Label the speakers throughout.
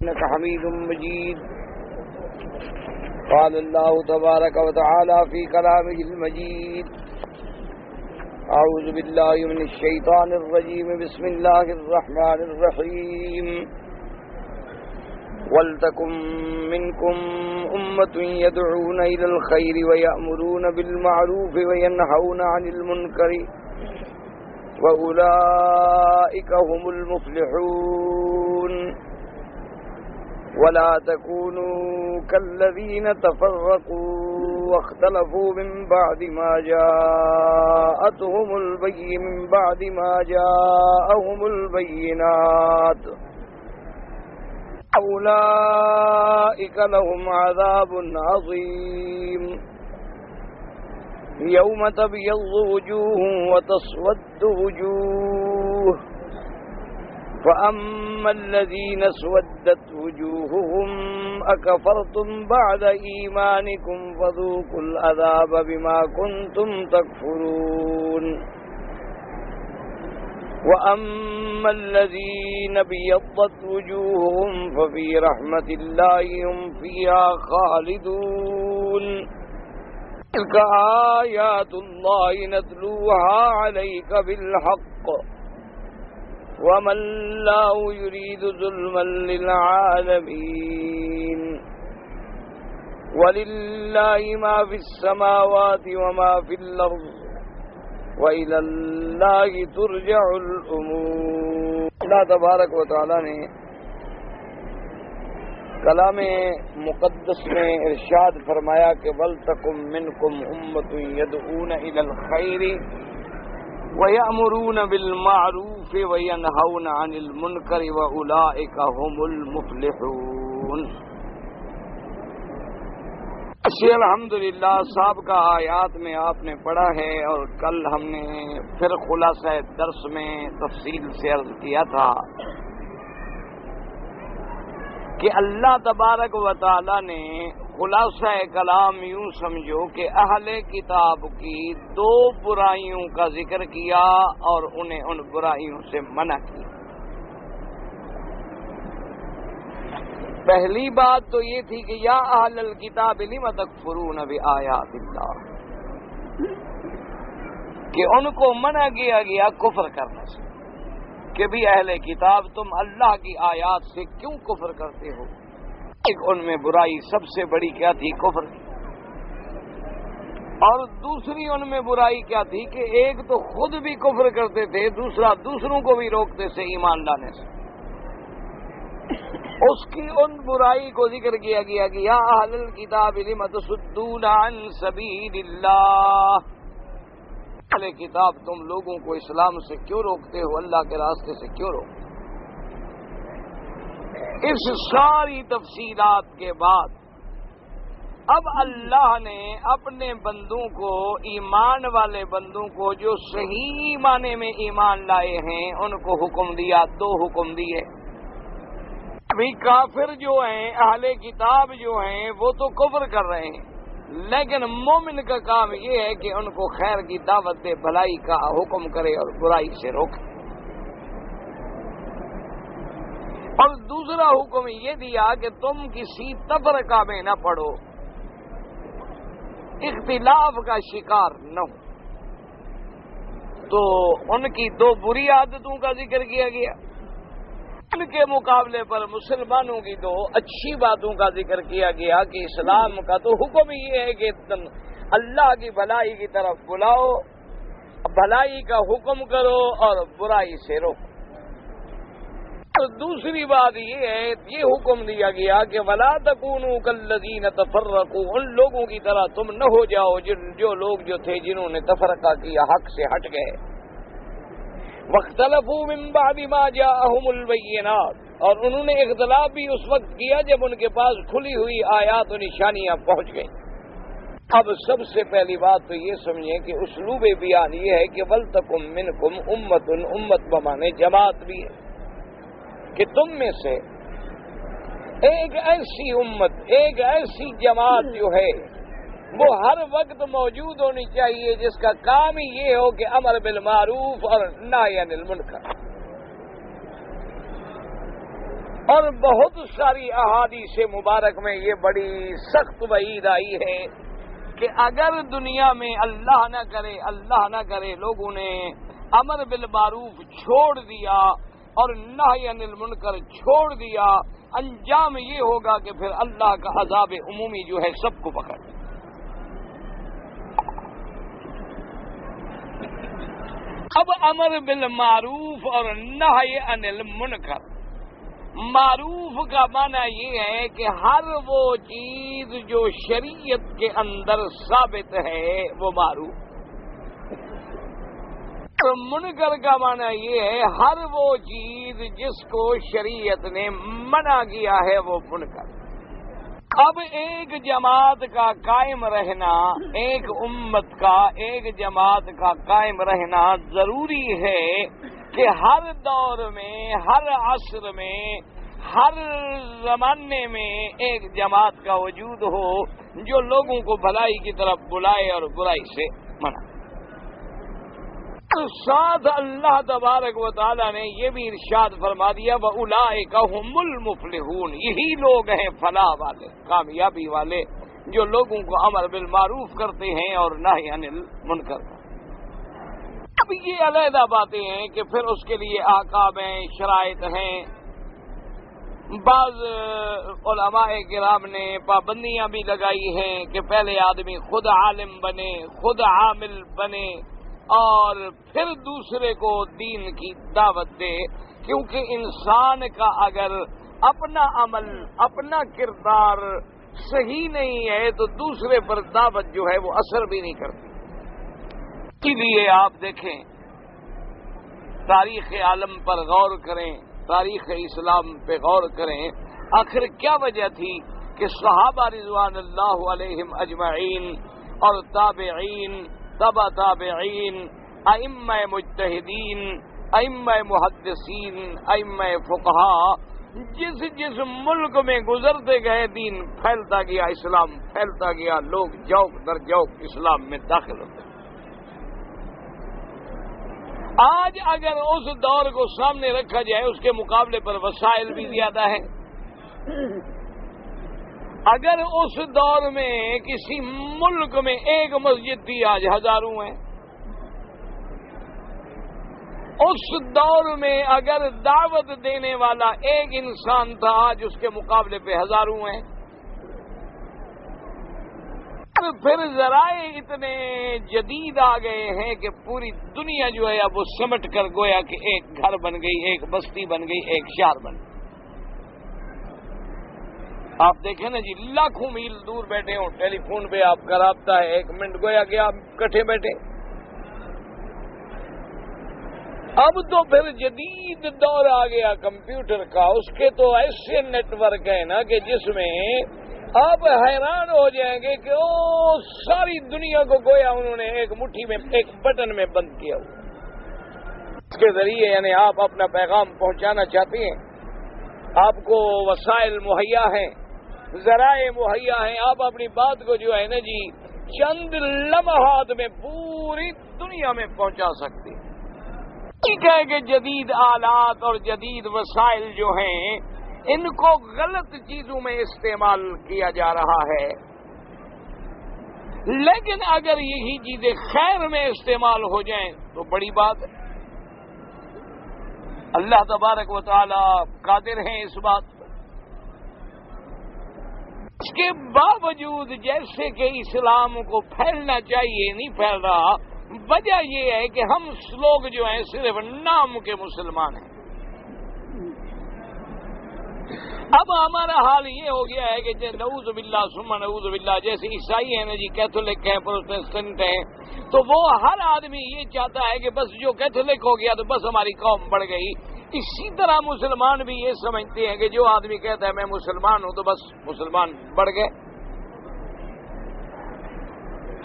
Speaker 1: إنك حميد مجيد. قال الله تبارك وتعالى في كلامه المجيد: أعوذ بالله من الشيطان الرجيم. بسم الله الرحمن الرحيم. ولتكن منكم أمة يدعون إلى الخير ويأمرون بالمعروف وينهون عن المنكر وأولئك هم المفلحون. ولا تكونوا كالذين تفرقوا واختلفوا من بعد ما جاءهم البينات أولئك لهم عذاب عظيم. يوم تبيض وجوه وتسود وجوه، فأما الذين اسودت وجوههم أكفرتم بعد إيمانكم فذوقوا العذاب بما كنتم تكفرون. وأما الذين ابيضت وجوههم ففي رحمة الله هم فيها خالدون. تلك آيات الله نتلوها عليك بالحق وما الله يريد ظلما للعالمين. ولله ما في السماوات وما في الأرض وإلى الله ترجع الأمور. اللہ تبارک و تعالی نے کلام مقدس میں ارشاد فرمایا کہ وَلْتَكُن مِّنكُمْ أُمَّةٌ يَدْعُونَ إِلَى الْخَيْرِ وَيَأْمُرُونَ بِالْمَعْرُوفِ وَيَنْهَوْنَ عَنِ الْمُنكَرِ وَأُولَئِكَ هُمُ الْمُفْلِحُونَ. الحمدللہ سابقہ آیات میں آپ نے پڑھا ہے، اور کل ہم نے پھر خلاصہ درس میں تفصیل سے عرض کیا تھا کہ اللہ تبارک و تعالی نے خلاصہ کلام یوں سمجھو کہ اہل کتاب کی دو برائیوں کا ذکر کیا اور انہیں ان برائیوں سے منع کیا. پہلی بات تو یہ تھی کہ یا اہل الکتاب لم تکفرون بآیات اللہ، کہ ان کو منع کیا گیا کفر کرنے سے، کہ بھی اہل کتاب تم اللہ کی آیات سے کیوں کفر کرتے ہو. ایک ان میں برائی سب سے بڑی کیا تھی؟ کفر کی. اور دوسری ان میں برائی کیا تھی کہ ایک تو خود بھی کفر کرتے تھے، دوسرا دوسروں کو بھی روکتے تھے ایمان لانے سے. اس کی ان برائی کو ذکر کیا گیا کہ یا اہل الکتاب لم تصدون عن سبیل اللہ، اہل کتاب تم لوگوں کو اسلام سے کیوں روکتے ہو، اللہ کے راستے سے کیوں روکتے ہو. اس ساری تفصیلات کے بعد اب اللہ نے اپنے بندوں کو، ایمان والے بندوں کو جو صحیح معنی میں ایمان لائے ہیں، ان کو حکم دیا. دو حکم دیے. ابھی کافر جو ہیں، اہل کتاب جو ہیں، وہ تو کفر کر رہے ہیں، لیکن مومن کا کام یہ ہے کہ ان کو خیر کی دعوت دے، بھلائی کا حکم کرے اور برائی سے روکے. اور دوسرا حکم یہ دیا کہ تم کسی تفرقہ میں نہ پڑو، اختلاف کا شکار نہ ہو. تو ان کی دو بری عادتوں کا ذکر کیا گیا، ان کے مقابلے پر مسلمانوں کی دو اچھی باتوں کا ذکر کیا گیا کہ اسلام کا تو حکم یہ ہے کہ اللہ کی بھلائی کی طرف بلاؤ، بھلائی کا حکم کرو اور برائی سے روکو. اور دوسری بات یہ ہے، یہ حکم دیا گیا کہ وَلَا تَكُونُوا كَالَّذِينَ تَفَرَّقُوا، ان لوگوں کی طرح تم نہ ہو جاؤ جو لوگ جو تھے جنہوں نے تفرقہ کیا، حق سے ہٹ گئے. وَاخْتَلَفُوا مِن بَعْدِ مَا جَاءَهُمُ الْبَيِّنَاتُ، اور انہوں نے اختلاف بھی اس وقت کیا جب ان کے پاس کھلی ہوئی آیات و نشانیاں پہنچ گئیں. اب سب سے پہلی بات تو یہ سمجھیں کہ اسلوب بیان یہ ہے کہ وَلْتَكُن مِّنكُمْ أُمَّةٌ، امت بمانے جماعت بھی ہے، کہ تم میں سے ایک ایسی امت، ایک ایسی جماعت جو ہے وہ ہر وقت موجود ہونی چاہیے جس کا کام ہی یہ ہو کہ امر بالمعروف اور نہی عن المنکر. اور بہت ساری احادیث مبارک میں یہ بڑی سخت وعید آئی ہے کہ اگر دنیا میں اللہ نہ کرے لوگوں نے امر بالمعروف چھوڑ دیا اور نہی عن المنکر چھوڑ دیا، انجام یہ ہوگا کہ پھر اللہ کا عذاب عمومی جو ہے سب کو پکڑ۔ اب امر بالمعروف اور نہی عن المنکر، معروف کا معنی یہ ہے کہ ہر وہ چیز جو شریعت کے اندر ثابت ہے وہ معروف، اور منکر کا معنی یہ ہے ہر وہ چیز جس کو شریعت نے منع کیا ہے وہ منکر۔ اب ایک جماعت کا قائم رہنا، ایک امت کا، ایک جماعت کا قائم رہنا ضروری ہے کہ ہر دور میں، ہر عصر میں، ہر زمانے میں ایک جماعت کا وجود ہو جو لوگوں کو بھلائی کی طرف بلائے اور برائی سے منع۔ ساتھ اللہ تبارک و تعالیٰ نے یہ بھی ارشاد فرما دیا وَأُولَئِكَ هُمُ الْمُفْلِحُونَ، یہی لوگ ہیں فلاح والے، کامیابی والے، جو لوگوں کو امر بالمعروف کرتے ہیں اور نہی عن المنکر۔ اب یہ علیحدہ باتیں ہیں کہ پھر اس کے لیے احکام ہیں، شرائط ہیں۔ بعض علماء کرام نے پابندیاں بھی لگائی ہیں کہ پہلے آدمی خود عالم بنے، خود عامل بنے اور پھر دوسرے کو دین کی دعوت دے، کیونکہ انسان کا اگر اپنا عمل، اپنا کردار صحیح نہیں ہے تو دوسرے پر دعوت جو ہے وہ اثر بھی نہیں کرتی۔ اسی لیے آپ دیکھیں، تاریخ عالم پر غور کریں، تاریخ اسلام پہ غور کریں، آخر کیا وجہ تھی کہ صحابہ رضوان اللہ علیہم اجمعین اور تابعین، تبع تابعین، ائمہ مجتہدین، ائمہ محدثین، ائمہ فقہا جس ملک میں گزرتے گئے دین پھیلتا گیا، اسلام پھیلتا گیا، لوگ جوق در جوق اسلام میں داخل ہوتے۔ آج اگر اس دور کو سامنے رکھا جائے، اس کے مقابلے پر وسائل بھی زیادہ ہیں۔ اگر اس دور میں کسی ملک میں ایک مسجد تھی، آج ہزاروں ہیں۔ اس دور میں اگر دعوت دینے والا ایک انسان تھا، آج اس کے مقابلے پہ ہزاروں ہیں۔ پھر ذرائع اتنے جدید آ گئے ہیں کہ پوری دنیا جو ہے اب وہ سمٹ کر گویا کہ ایک گھر بن گئی، ایک بستی بن گئی، ایک شہر بن گئی۔ آپ دیکھیں نا جی، لاکھوں میل دور بیٹھے ہوں، ٹیلی فون پہ آپ کا رابطہ ہے، 1 منٹ گویا کہ آپ کٹھے بیٹھے۔ اب تو پھر جدید دور آ گیا کمپیوٹر کا، اس کے تو ایسے نیٹ ورک ہے نا کہ جس میں آپ حیران ہو جائیں گے کہ ساری دنیا کو گویا انہوں نے ایک مٹھی میں، ایک بٹن میں بند کیا ہوا۔ اس کے ذریعے یعنی آپ اپنا پیغام پہنچانا چاہتے ہیں، آپ کو وسائل مہیا ہیں، ذرائع مہیا ہیں، آپ اپنی بات کو جو ہے نا جی چند لمحات میں پوری دنیا میں پہنچا سکتے ہیں۔ ٹھیک ہے کہ جدید آلات اور جدید وسائل جو ہیں ان کو غلط چیزوں میں استعمال کیا جا رہا ہے، لیکن اگر یہی چیزیں خیر میں استعمال ہو جائیں تو بڑی بات ہے۔ اللہ تبارک و تعالی قادر ہیں اس بات پر۔ اس کے باوجود جیسے کہ اسلام کو پھیلنا چاہیے نہیں پھیل رہا، وجہ یہ ہے کہ ہم لوگ جو ہیں صرف نام کے مسلمان ہیں۔ اب ہمارا حال یہ ہو گیا ہے کہ نعوذ باللہ ثم نعوذ باللہ، جیسے عیسائی ہیں نا جی، کیتھولک ہیں، پروٹسٹنٹ ہیں، تو وہ ہر آدمی یہ چاہتا ہے کہ بس جو کیتھولک ہو گیا تو بس ہماری قوم بڑھ گئی۔ اسی طرح مسلمان بھی یہ سمجھتے ہیں کہ جو آدمی کہتا ہے میں مسلمان ہوں تو بس مسلمان بڑھ گئے۔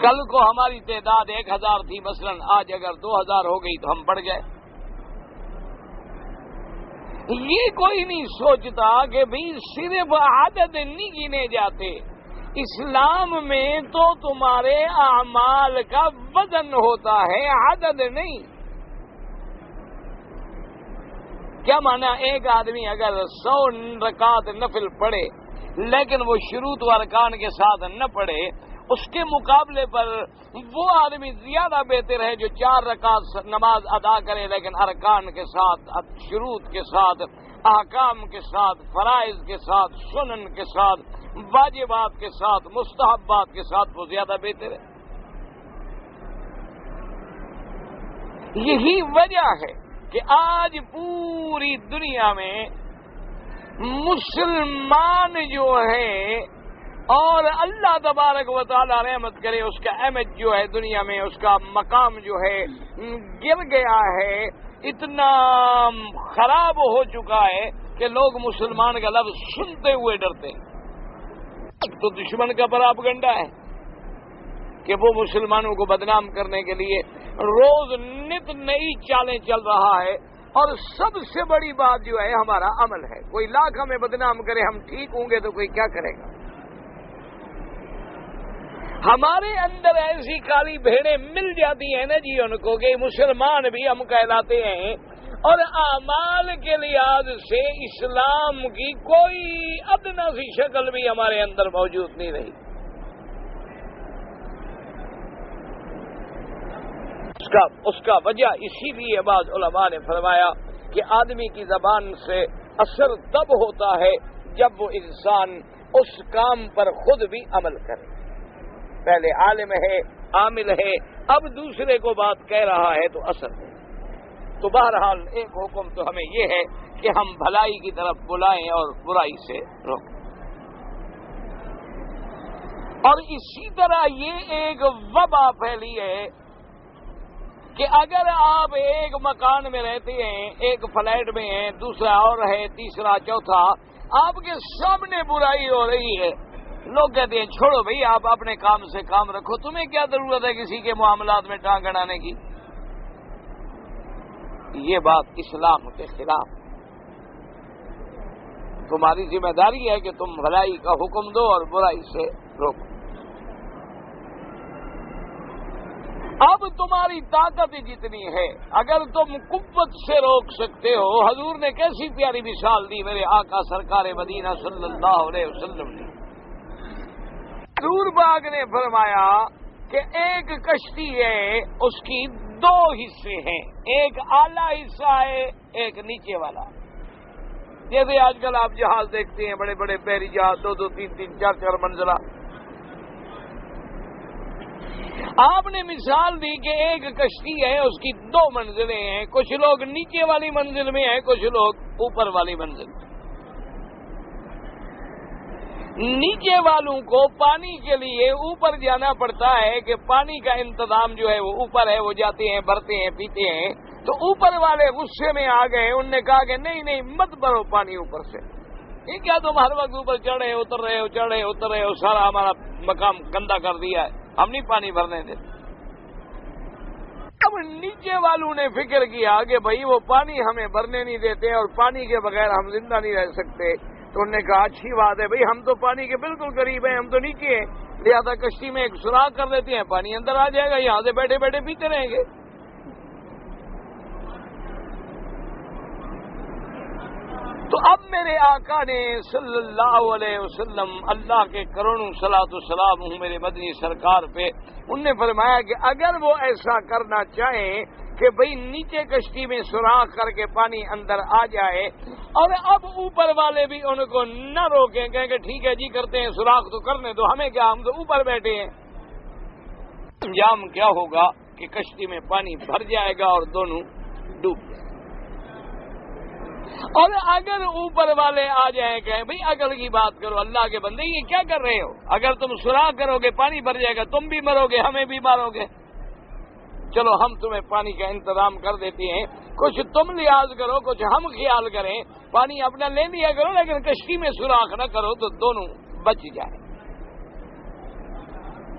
Speaker 1: کل کو ہماری تعداد 1000 تھی مثلا، آج اگر 2000 ہو گئی تو ہم بڑھ گئے۔ یہ کوئی نہیں سوچتا کہ بھئی صرف عدد نہیں گنے جاتے، اسلام میں تو تمہارے اعمال کا وزن ہوتا ہے، عدد نہیں۔ کیا مانا؟ ایک آدمی اگر 100 رکعت نفل پڑھے لیکن وہ شروط و ارکان کے ساتھ نہ پڑھے، اس کے مقابلے پر وہ آدمی زیادہ بہتر ہے جو 4 رکعت نماز ادا کرے لیکن ارکان کے ساتھ، شروط کے ساتھ، احکام کے ساتھ، فرائض کے ساتھ، سنن کے ساتھ، واجبات کے ساتھ، مستحبات کے ساتھ، وہ زیادہ بہتر ہے۔ یہی وجہ ہے کہ آج پوری دنیا میں مسلمان جو ہے، اور اللہ تبارک و تعالی رحمت کرے، اس کا اہمیت جو ہے دنیا میں، اس کا مقام جو ہے گر گیا ہے، اتنا خراب ہو چکا ہے کہ لوگ مسلمان کا لفظ سنتے ہوئے ڈرتے ہیں۔ تو دشمن کا پراپگنڈا ہے کہ وہ مسلمانوں کو بدنام کرنے کے لیے روز نت نئی چالیں چل رہا ہے، اور سب سے بڑی بات جو ہے ہمارا عمل ہے۔ کوئی لاکھ ہمیں بدنام کرے، ہم ٹھیک ہوں گے تو کوئی کیا کرے گا؟ ہمارے اندر ایسی کالی بھیڑیں مل جاتی ہیں نا جی ان کو، کہ مسلمان بھی ہم کہلاتے ہیں، اور اعمال کے لحاظ سے اسلام کی کوئی ادنا سی شکل بھی ہمارے اندر موجود نہیں رہی۔ اس کا وجہ اسی لیے بعض علماء نے فرمایا کہ آدمی کی زبان سے اثر تب ہوتا ہے جب وہ انسان اس کام پر خود بھی عمل کرے۔ پہلے عالم ہے، عامل ہے، اب دوسرے کو بات کہہ رہا ہے تو اثر ہے۔ تو بہرحال ایک حکم تو ہمیں یہ ہے کہ ہم بھلائی کی طرف بلائیں اور برائی سے روکیں۔ اور اسی طرح یہ ایک وبا پھیلی ہے کہ اگر آپ ایک مکان میں رہتے ہیں، ایک فلیٹ میں ہیں، دوسرا اور ہے، تیسرا چوتھا، آپ کے سامنے برائی ہو رہی ہے، لوگ کہتے ہیں چھوڑو بھائی، آپ اپنے کام سے کام رکھو، تمہیں کیا ضرورت ہے کسی کے معاملات میں ٹانگ اڑانے کی؟ یہ بات اسلام کے خلاف۔ تمہاری ذمہ داری ہے کہ تم بھلائی کا حکم دو اور برائی سے روکو۔ اب تمہاری طاقت جتنی ہے، اگر تم قوت سے روک سکتے ہو، حضور نے کیسی پیاری مثال دی میرے آقا سرکار مدینہ صلی اللہ علیہ وسلم نے۔ حضور پاک نے فرمایا کہ ایک کشتی ہے، اس کی 2 حصے ہیں، ایک اعلیٰ حصہ ہے، ایک نیچے والا۔ جیسے آج کل آپ جہاز دیکھتے ہیں، بڑے بڑے بحری جہاز، 2-2, 3-3, 4-4 منزلہ۔ آپ نے مثال دی کہ ایک کشتی ہے، اس کی 2 منزلیں ہیں، کچھ لوگ نیچے والی منزل میں ہیں، کچھ لوگ اوپر والی منزل میں۔ نیچے والوں کو پانی کے لیے اوپر جانا پڑتا ہے کہ پانی کا انتظام جو ہے وہ اوپر ہے، وہ جاتے ہیں، بھرتے ہیں، پیتے ہیں۔ تو اوپر والے غصے میں آ گئے، انہوں نے کہا کہ نہیں مت بھرو پانی اوپر سے، یہ کیا تم ہر وقت اوپر چڑھ رہے ہو، اتر رہے ہو، چڑھ رہے ہو، اتر رہے ہو، سارا ہمارا مقام گندا کر دیا ہے، ہم نہیں پانی بھرنے دیتے۔ اب نیچے والوں نے فکر کیا کہ بھائی وہ پانی ہمیں بھرنے نہیں دیتے اور پانی کے بغیر ہم زندہ نہیں رہ سکتے، تو انہوں نے کہا اچھی بات ہے بھائی، ہم تو پانی کے بالکل قریب ہیں، ہم تو نیچے ہیں، لہذا کشتی میں ایک سوراخ کر دیتے ہیں، پانی اندر آ جائے گا، یہاں سے بیٹھے بیٹھے پیتے رہیں گے۔ تو اب میرے آقا نے صلی اللہ علیہ وسلم، اللہ کے کروڑوں صلاۃ و سلام ہوں میرے مدنی سرکار پہ، انہوں نے فرمایا کہ اگر وہ ایسا کرنا چاہیں کہ بھئی نیچے کشتی میں سوراخ کر کے پانی اندر آ جائے، اور اب اوپر والے بھی ان کو نہ روکیں، کہیں کہ ٹھیک ہے جی کرتے ہیں، سوراخ تو کرنے دو، ہمیں کیا، ہم تو اوپر بیٹھے ہیں، انجام کیا ہوگا کہ کشتی میں پانی بھر جائے گا اور دونوں ڈوب جائیں گے۔ اور اگر اوپر والے آ جائیں کہ بھئی عقل کی بات کرو، اللہ کے بندے یہ کیا کر رہے ہو، اگر تم سوراخ کرو گے پانی بھر جائے گا، تم بھی مرو گے، ہمیں بھی مارو گے، چلو ہم تمہیں پانی کا انتظام کر دیتے ہیں، کچھ تم لحاظ کرو، کچھ ہم خیال کریں، پانی اپنا لے لیا کرو لیکن کشتی میں سوراخ نہ کرو تو دونوں بچ جائیں۔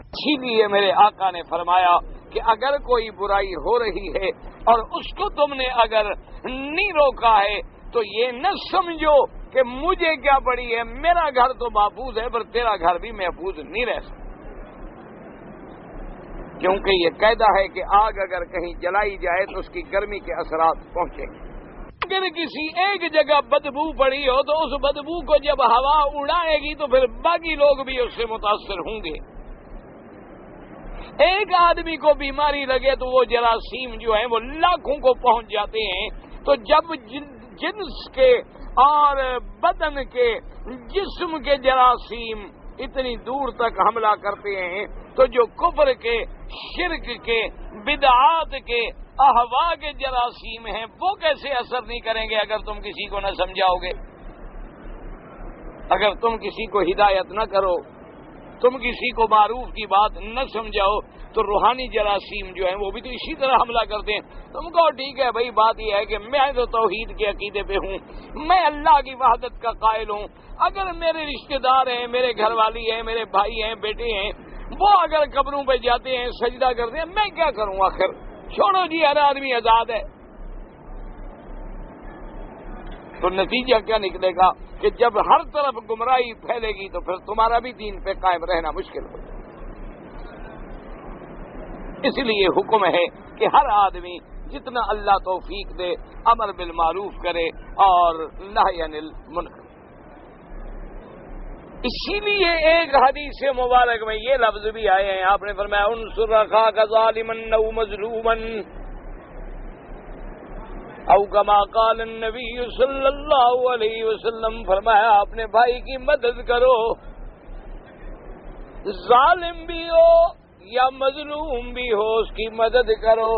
Speaker 1: اسی لیے میرے آقا نے فرمایا کہ اگر کوئی برائی ہو رہی ہے اور اس کو تم نے اگر نہیں روکا ہے تو یہ نہ سمجھو کہ مجھے کیا پڑی ہے، میرا گھر تو محفوظ ہے پر تیرا گھر بھی محفوظ نہیں رہ سکتا، کیونکہ یہ قاعدہ ہے کہ آگ اگر کہیں جلائی جائے تو اس کی گرمی کے اثرات پہنچیں گے۔ اگر کسی ایک جگہ بدبو پڑی ہو تو اس بدبو کو جب ہوا اڑائے گی تو پھر باقی لوگ بھی اس سے متاثر ہوں گے. ایک آدمی کو بیماری لگے تو وہ جراثیم جو ہیں وہ لاکھوں کو پہنچ جاتے ہیں. تو جب جنس کے اور بدن کے جسم کے جراثیم اتنی دور تک حملہ کرتے ہیں تو جو کفر کے، شرک کے، بدعات کے، احوا کے جراثیم ہیں وہ کیسے اثر نہیں کریں گے اگر تم کسی کو نہ سمجھاؤ گے، اگر تم کسی کو ہدایت نہ کرو، تم کسی کو معروف کی بات نہ سمجھاؤ تو روحانی جراثیم جو ہیں وہ بھی تو اسی طرح حملہ کرتے ہیں. تم کہو ٹھیک ہے بھائی، بات یہ ہے کہ میں تو توحید کے عقیدے پہ ہوں، میں اللہ کی وحدت کا قائل ہوں، اگر میرے رشتہ دار ہیں، میرے گھر والی ہیں، میرے بھائی ہیں، بیٹے ہیں، وہ اگر قبروں پہ جاتے ہیں، سجدہ کرتے ہیں، میں کیا کروں؟ آخر چھوڑو جی، ہر آدمی آزاد ہے. تو نتیجہ کیا نکلے گا کہ جب ہر طرف گمراہی پھیلے گی تو پھر تمہارا بھی دین پہ قائم رہنا مشکل ہو جائے. اس لیے حکم ہے کہ ہر آدمی جتنا اللہ توفیق دے امر بالمعروف کرے اور نہی عن المنکر. اسی لیے ایک حدیث مبارک میں یہ لفظ بھی آئے ہیں، آپ نے فرمایا انصر اخاک ظالما او مظلوما، او کما قال النبی صلی اللہ علیہ وسلم، فرمایا اپنے بھائی کی مدد کرو، ظالم بھی ہو یا مظلوم بھی ہو اس کی مدد کرو.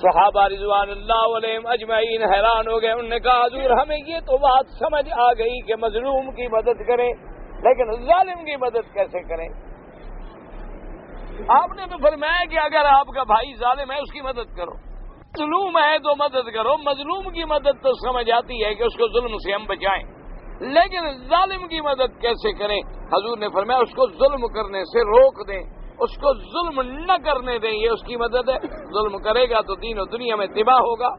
Speaker 1: صحابہ رضوان اللہ علیہم اجمعین حیران ہو گئے. انہوں نے کہا حضور ہمیں یہ تو بات سمجھ آ گئی کہ مظلوم کی مدد کریں، لیکن ظالم کی مدد کیسے کریں؟ آپ نے تو فرمایا کہ اگر آپ کا بھائی ظالم ہے اس کی مدد کرو، مظلوم ہے تو مدد کرو. مظلوم کی مدد تو سمجھ آتی ہے کہ اس کو ظلم سے ہم بچائیں، لیکن ظالم کی مدد کیسے کریں؟ حضور نے فرمایا اس کو ظلم کرنے سے روک دیں، اس کو ظلم نہ کرنے دیں، یہ اس کی مدد ہے. ظلم کرے گا تو دین و دنیا میں تباہ ہوگا.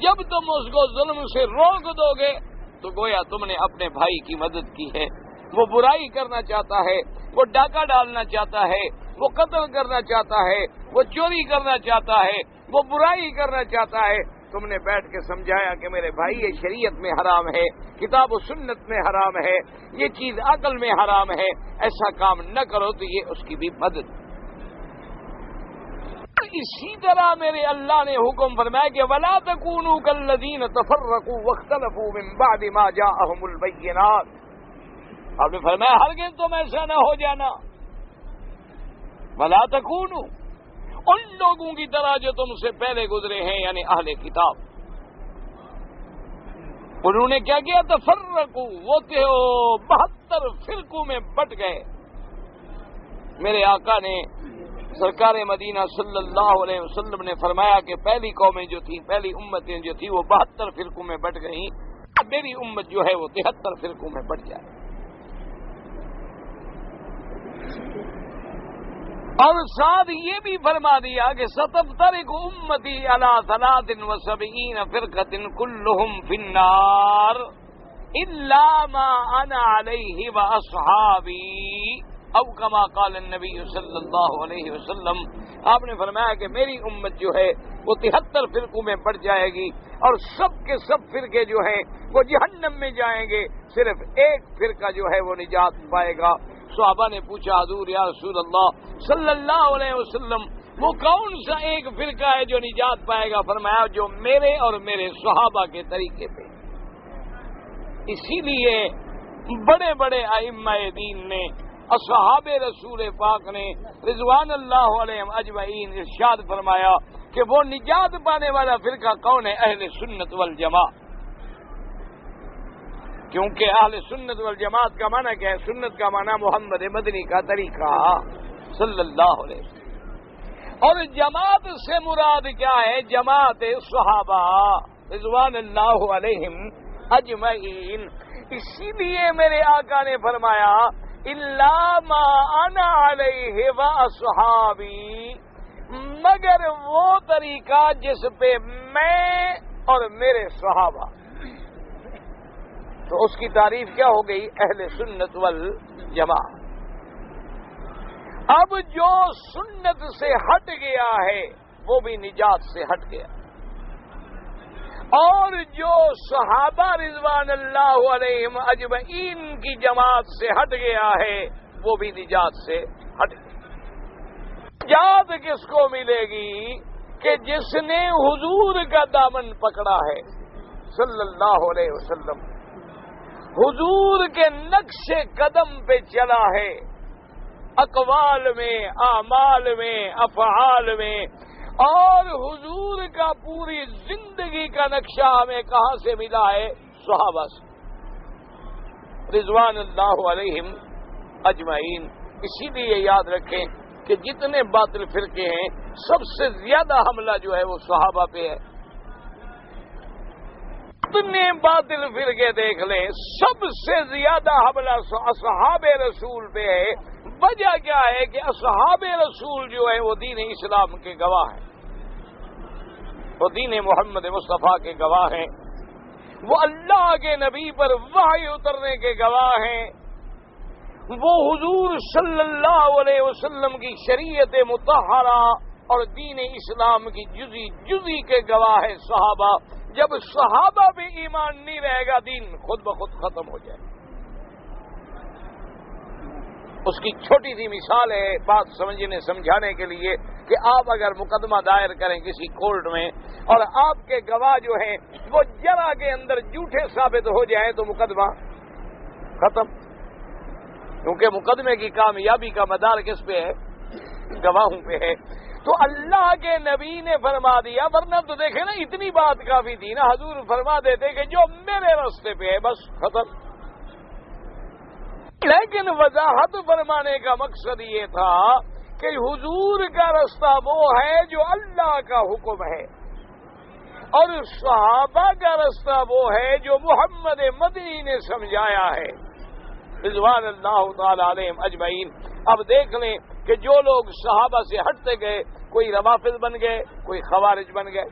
Speaker 1: جب تم اس کو ظلم سے روک دو گے تو گویا تم نے اپنے بھائی کی مدد کی ہے. وہ برائی کرنا چاہتا ہے، وہ ڈاکہ ڈالنا چاہتا ہے، وہ قتل کرنا چاہتا ہے، وہ چوری کرنا چاہتا ہے، وہ برائی کرنا چاہتا ہے. تم نے بیٹھ کے سمجھایا کہ میرے بھائی یہ شریعت میں حرام ہے، کتاب و سنت میں حرام ہے، یہ چیز عقل میں حرام ہے، ایسا کام نہ کرو، تو یہ اس کی بھی مدد. اسی طرح میرے اللہ نے حکم فرمایا کہ وَلَا تَكُونُوا كَالَّذِينَ تَفَرَّقُوا وَاخْتَلَفُوا مِن بَعْدِ مَا جَاءَهُمُ الْبَيِّنَاتُ. آپ نے فرمایا ہرگز تم ایسا نہ ہو جانا، وَلَا تَكُونُوا، ان لوگوں کی طرح جو تم سے پہلے گزرے ہیں، یعنی اہل کتاب. انہوں نے کیا کیا؟ تفرقوا، وہ 72 فرقوں میں بٹ گئے. میرے آقا نے سرکار مدینہ صلی اللہ علیہ وسلم نے فرمایا کہ پہلی قومیں جو تھیں، پہلی امتیں جو تھیں وہ 72 فرقوں میں بٹ گئیں. میری امت جو ہے وہ 73 فرقوں میں بٹ جائے. اور ساتھ یہ بھی فرما دیا کہ ستفترق امتی علی 73 فرقۃ کلہم فی النار الا ما انا علیہ واصحابی، او کما قال النبی صلی اللہ علیہ وسلم. آپ نے فرمایا کہ میری امت جو ہے وہ 73 فرقوں میں بٹ جائے گی اور سب کے سب فرقے جو ہیں وہ جہنم میں جائیں گے، صرف ایک فرقہ جو ہے وہ نجات پائے گا. صحابہ نے پوچھا حضور یا رسول اللہ صلی اللہ علیہ وسلم وہ کون سا ایک فرقہ ہے جو نجات پائے گا؟ فرمایا جو میرے اور میرے صحابہ کے طریقے پہ. اسی لیے بڑے بڑے ائمہ دین نے، اصحاب رسول پاک نے رضوان اللہ علیہم اجمعین ارشاد فرمایا کہ وہ نجات پانے والا فرقہ کون ہے؟ اہل سنت والجماعت. کیونکہ اہل سنت والجماعت کا معنی کیا ہے؟ سنت کا معنی محمد مدنی کا طریقہ صلی اللہ علیہ وسلم، اور جماعت سے مراد کیا ہے؟ جماعت صحابہ رضوان اللہ علیہم اجمعین. اسی لیے میرے آقا نے فرمایا الا ما انا علیہ واصحابی، مگر وہ طریقہ جس پہ میں اور میرے صحابہ. تو اس کی تعریف کیا ہو گئی؟ اہل سنت والجماعت. اب جو سنت سے ہٹ گیا ہے وہ بھی نجات سے ہٹ گیا. اور جو صحابہ رضوان اللہ علیہم اجمعین کی جماعت سے ہٹ گیا ہے وہ بھی نجات سے ہٹ گیا۔ نجات کس کو ملے گی کہ جس نے حضور کا دامن پکڑا ہے صلی اللہ علیہ وسلم، حضور کے نقش قدم پہ چلا ہے، اقوال میں، اعمال میں، افعال میں، اور حضور کا پوری زندگی کا نقشہ ہمیں کہاں سے ملا ہے؟ صحابہ سے رضوان اللہ علیہم اجمعین۔ اسی لیے یاد رکھیں کہ جتنے باطل فرقے ہیں سب سے زیادہ حملہ جو ہے وہ صحابہ پہ ہے۔ جتنے باطل فرقے دیکھ لیں سب سے زیادہ حملہ اصحاب رسول پہ ہے۔ وجہ کیا ہے کہ اصحاب رسول جو ہے وہ دین اسلام کے گواہ ہیں، وہ دین محمد مصطفیٰ کے گواہ ہیں، وہ اللہ کے نبی پر وحی اترنے کے گواہ ہیں، وہ حضور صلی اللہ علیہ وسلم کی شریعت مطہرہ اور دین اسلام کی جزی کے گواہ ہیں صحابہ۔ جب صحابہ بھی ایمان نہیں رہے گا دین خود بخود ختم ہو جائے۔ اس کی چھوٹی سی مثال ہے بات سمجھانے کے لیے کہ آپ اگر مقدمہ دائر کریں کسی کورٹ میں اور آپ کے گواہ جو ہیں وہ ذرا کے اندر جھوٹے ثابت ہو جائیں تو مقدمہ ختم، کیونکہ مقدمے کی کامیابی کا مدار کس پہ ہے؟ گواہوں پہ ہے۔ تو اللہ کے نبی نے فرما دیا، ورنہ تو دیکھیں نا اتنی بات کافی تھی نا، حضور فرما دیتے کہ جو میرے راستے پہ ہے بس ختم۔ لیکن وضاحت فرمانے کا مقصد یہ تھا کہ حضور کا رستہ وہ ہے جو اللہ کا حکم ہے، اور صحابہ کا رستہ وہ ہے جو محمد مدنی نے سمجھایا ہے رضوان اللہ تعالی علیہم اجمعین۔ اب دیکھ لیں کہ جو لوگ صحابہ سے ہٹتے گئے، کوئی روافض بن گئے، کوئی خوارج بن گئے،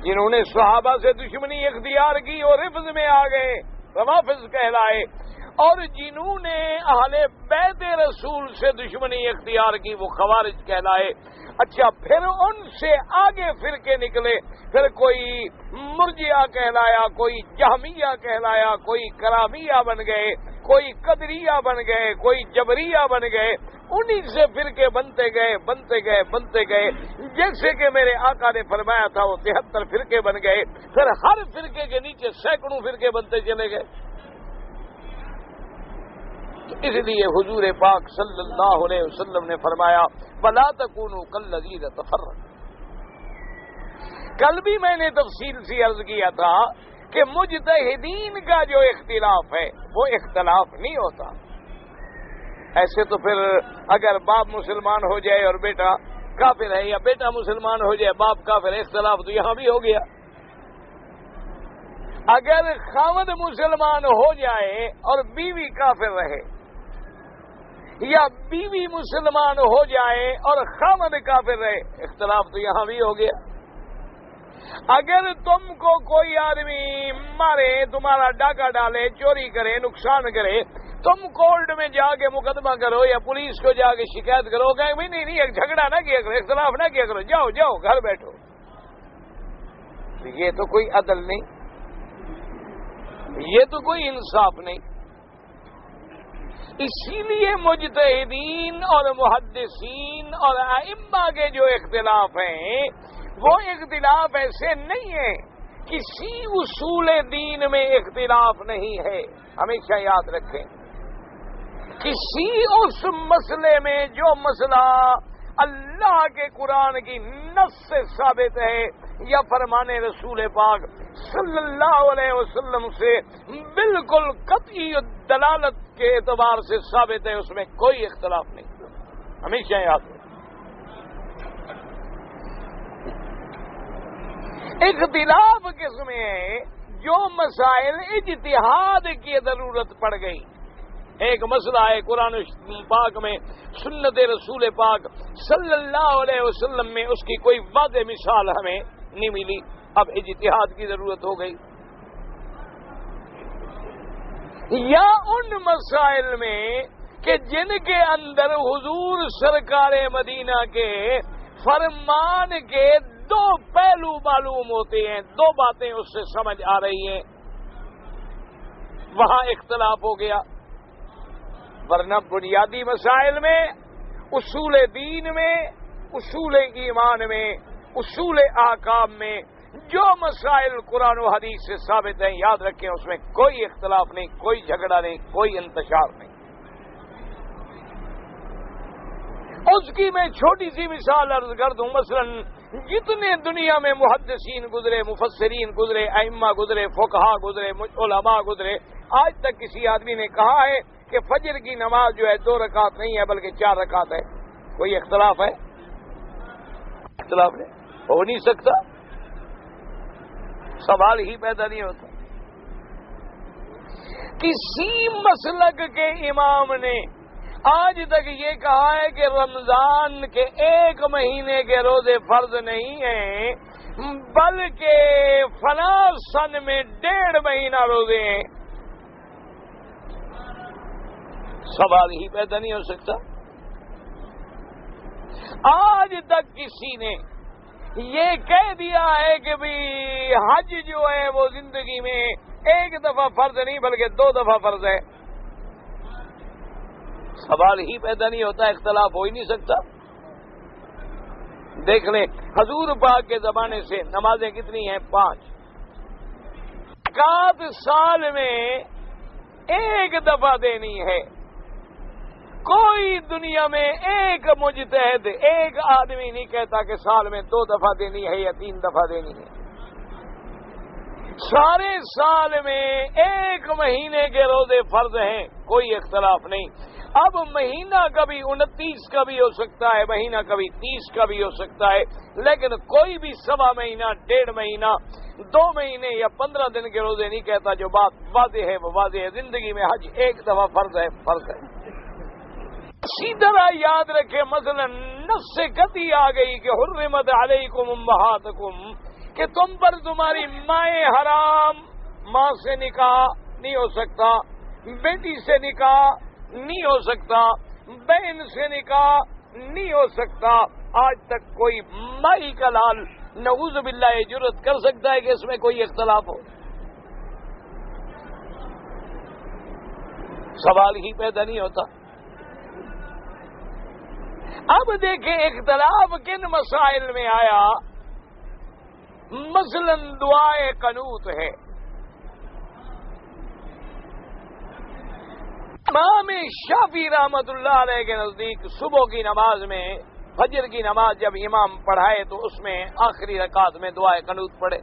Speaker 1: جنہوں نے صحابہ سے دشمنی اختیار کی اور رفض میں آ گئے روافض کہلائے، اور جنہوں نے اہل بیت رسول سے دشمنی اختیار کی وہ خوارج کہلائے۔ اچھا، پھر ان سے آگے فرقے نکلے، پھر کوئی مرجئہ کہلایا، کوئی جہمیہ کہلایا، کوئی کرامیہ بن گئے، کوئی قدریہ بن گئے، کوئی جبریہ بن گئے، انہی سے فرقے بنتے گئے، جیسے کہ میرے آقا نے فرمایا تھا وہ 73 فرقے بن گئے، پھر ہر فرقے کے نیچے سینکڑوں فرقے بنتے چلے گئے۔ اس لیے حضور پاک صلی اللہ علیہ وسلم نے فرمایا وَلَا تَكُونُوا كَالَّذِينَ تَفَرَّقُوا۔ کل بھی میں نے تفصیل سے عرض کیا تھا کہ مجتہدین کا جو اختلاف ہے وہ اختلاف نہیں ہوتا۔ ایسے تو پھر اگر باپ مسلمان ہو جائے اور بیٹا کافر ہے، یا بیٹا مسلمان ہو جائے باپ کافر ہے، اختلاف تو یہاں بھی ہو گیا۔ اگر خاوند مسلمان ہو جائے اور بیوی کافر رہے، یا بیوی مسلمان ہو جائے اور خاوند کافر رہے، اختلاف تو یہاں بھی ہو گیا۔ اگر تم کو کوئی آدمی مارے، تمہارا ڈاکہ ڈالے، چوری کرے، نقصان کرے، تم کورٹ میں جا کے مقدمہ کرو یا پولیس کو جا کے شکایت کرو کہ نہیں ایک جھگڑا نہ کیا کرو، اختلاف نہ کیا کرو، جاؤ گھر بیٹھو، یہ تو کوئی عدل نہیں، یہ تو کوئی انصاف نہیں۔ اسی لیے مجتہدین اور محدثین اور ائمہ کے جو اختلاف ہیں وہ اختلاف ایسے نہیں ہیں، کسی اصول دین میں اختلاف نہیں ہے، ہمیشہ یاد رکھیں۔ کسی اس مسئلے میں جو مسئلہ اللہ کے قرآن کی نص سے ثابت ہے یا فرمان رسول پاک صلی اللہ علیہ وسلم سے بالکل قطعی دلالت کے اعتبار سے ثابت ہے، اس میں کوئی اختلاف نہیں، ہمیشہ یاد رکھیں۔ اختلاف کس میں ہے؟ جو مسائل اجتہاد کی ضرورت پڑ گئی۔ ایک مسئلہ ہے قرآن پاک میں، سنت رسول پاک صلی اللہ علیہ وسلم میں اس کی کوئی واضح مثال ہمیں نہیں ملی، اب اجتہاد کی ضرورت ہو گئی۔ یا ان مسائل میں کہ جن کے اندر حضور سرکار مدینہ کے فرمان کے دو پہلو معلوم ہوتے ہیں، دو باتیں اس سے سمجھ آ رہی ہیں، وہاں اختلاف ہو گیا۔ ورنہ بنیادی مسائل میں، اصول دین میں، اصول ایمان میں، اصول احکام میں جو مسائل قرآن و حدیث سے ثابت ہیں، یاد رکھیں اس میں کوئی اختلاف نہیں، کوئی جھگڑا نہیں، کوئی انتشار نہیں۔ اس کی میں چھوٹی سی مثال عرض کر دوں، مثلا جتنے دنیا میں محدثین گزرے، مفسرین گزرے، ائمہ گزرے، فقہا گزرے، علماء گزرے، آج تک کسی آدمی نے کہا ہے کہ فجر کی نماز جو ہے 2 رکعت نہیں ہے بلکہ 4 رکعت ہے؟ کوئی اختلاف ہے؟ اختلاف نہیں، ہو نہیں سکتا، سوال ہی پیدا نہیں ہوتا۔ کسی مسلک کے امام نے آج تک یہ کہا ہے کہ رمضان کے 1 مہینے کے روزے فرض نہیں ہیں بلکہ فلاں سن میں 1.5 مہینہ روزے ہیں؟ سوال ہی پیدا نہیں ہو سکتا۔ آج تک کسی نے یہ کہہ دیا ہے کہ بھی حج جو ہے وہ زندگی میں 1 دفعہ فرض نہیں بلکہ 2 دفعہ فرض ہے؟ سوال ہی پیدا نہیں ہوتا، اختلاف ہو ہی نہیں سکتا۔ دیکھ لیں حضور پاک کے زمانے سے نمازیں کتنی ہیں؟ 5۔ زکوٰۃ سال میں 1 دفعہ دینی ہے۔ کوئی دنیا میں ایک مجتہد، ایک آدمی نہیں کہتا کہ سال میں 2 دفعہ دینی ہے یا 3 دفعہ دینی ہے۔ سارے سال میں 1 مہینے کے روزے فرض ہیں، کوئی اختلاف نہیں۔ اب مہینہ کبھی 29 کا بھی ہو سکتا ہے، مہینہ کبھی 30 کا بھی ہو سکتا ہے، لیکن کوئی بھی 1.25 مہینہ، 1.5 مہینہ، 2 مہینے یا 15 دن کے روزے نہیں کہتا۔ جو بات واضح ہے وہ واضح ہے، زندگی میں حج 1 دفعہ فرض ہے، فرض ہے۔ اسی طرح یاد رکھیں مثلا نص سے قطعی آ گئی کہ حرمت علیکم امہاتکم، کہ تم پر تمہاری مائیں حرام، ماں سے نکاح نہیں ہو سکتا، بیٹی سے نکاح نہیں ہو سکتا، بہن سے نکاح نہیں ہو سکتا۔ آج تک کوئی مائی کا لال نعوذ باللہ جرأت کر سکتا ہے کہ اس میں کوئی اختلاف ہو؟ سوال ہی پیدا نہیں ہوتا۔ اب دیکھیں اختلاف کن مسائل میں آیا؟ مثلا دعائے قنوت ہے۔ امام شافعی رحمت اللہ علیہ کے نزدیک صبح کی نماز میں، فجر کی نماز جب امام پڑھائے تو اس میں آخری رکعت میں دعائے قنوت پڑھے۔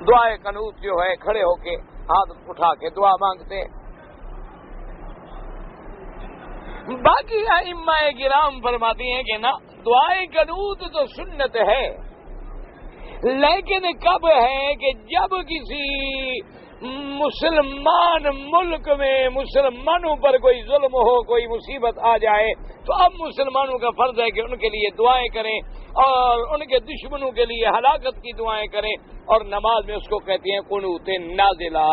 Speaker 1: دعائے قنوت جو ہے کھڑے ہو کے ہاتھ اٹھا کے دعا مانگتے ہیں۔ باقی ائمہ کرام فرماتی ہیں کہ نا، دعائے قنوت تو سنت ہے، لیکن کب ہے کہ جب کسی مسلمان ملک میں مسلمانوں پر کوئی ظلم ہو، کوئی مصیبت آ جائے، تو اب مسلمانوں کا فرض ہے کہ ان کے لیے دعائیں کریں اور ان کے دشمنوں کے لیے ہلاکت کی دعائیں کریں، اور نماز میں اس کو کہتے ہیں قنوت نازلہ۔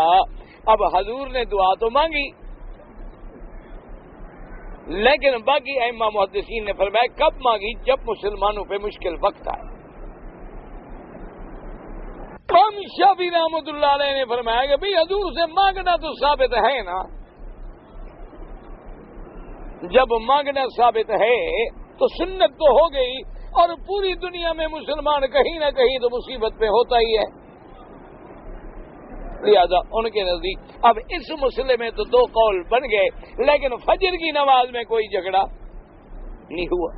Speaker 1: اب حضور نے دعا تو مانگی، لیکن باقی ائمہ محدثین نے فرمایا کب مانگی؟ جب مسلمانوں پہ مشکل وقت آئے۔ امام شافعی رحمۃ اللہ علیہ نے فرمایا کہ بھئی حضور سے مانگنا تو ثابت ہے نا، جب مانگنا ثابت ہے تو سنت تو ہو گئی، اور پوری دنیا میں مسلمان کہیں نہ کہیں تو مصیبت پہ ہوتا ہی ہے، لہذا ان کے نزدیک اب اس مسئلے میں تو 2 قول بن گئے، لیکن فجر کی نماز میں کوئی جھگڑا نہیں ہوا۔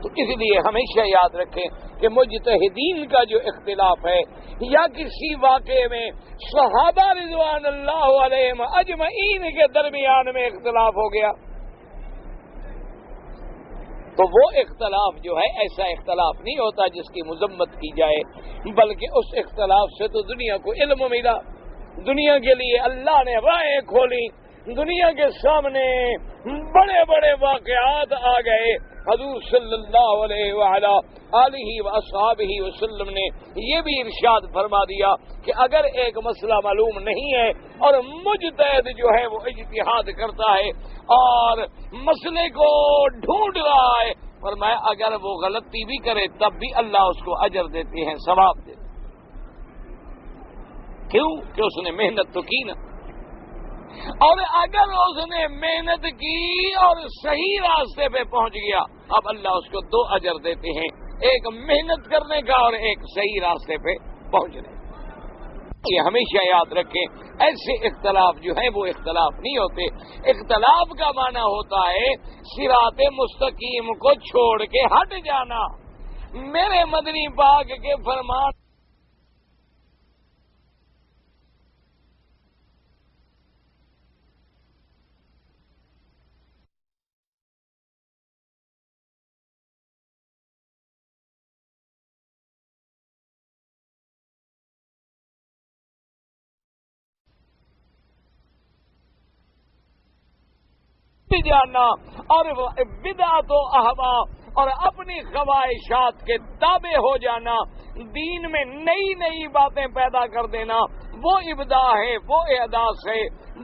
Speaker 1: تو اس لیے ہمیشہ یاد رکھیں کہ مجتہدین کا جو اختلاف ہے، یا کسی واقعے میں صحابہ رضوان اللہ علیہم اجمعین کے درمیان میں اختلاف ہو گیا، تو وہ اختلاف جو ہے ایسا اختلاف نہیں ہوتا جس کی مذمت کی جائے، بلکہ اس اختلاف سے تو دنیا کو علم ملا، دنیا کے لیے اللہ نے راہیں کھولی، دنیا کے سامنے بڑے بڑے واقعات آ گئے۔ حضور صلی اللہ علیہ وآلہ وصحبہ وسلم نے یہ بھی ارشاد فرما دیا کہ اگر ایک مسئلہ معلوم نہیں ہے اور مجتہد جو ہے وہ اجتہاد کرتا ہے اور مسئلے کو ڈھونڈ رہا ہے، فرمایا اگر وہ غلطی بھی کرے تب بھی اللہ اس کو اجر دیتے ہیں، ثواب دیتے ہیں۔ کیوں کہ اس نے محنت تو کی نا، اور اگر اس نے محنت کی اور صحیح راستے پہ پہنچ گیا، اب اللہ اس کو 2 اجر دیتے ہیں، ایک محنت کرنے کا اور ایک صحیح راستے پہ پہنچنے کا۔ یہ ہمیشہ یاد رکھیں، ایسے اختلاف جو ہیں وہ اختلاف نہیں ہوتے۔ اختلاف کا معنی ہوتا ہے صراط مستقیم کو چھوڑ کے ہٹ جانا۔ میرے مدنی پاک کے فرمان جانا اور بدعت و اہوا اور اپنی خواہشات کے تابع ہو جانا، دین میں نئی نئی باتیں پیدا کر دینا، وہ ابداع ہے، وہ احداث ہے،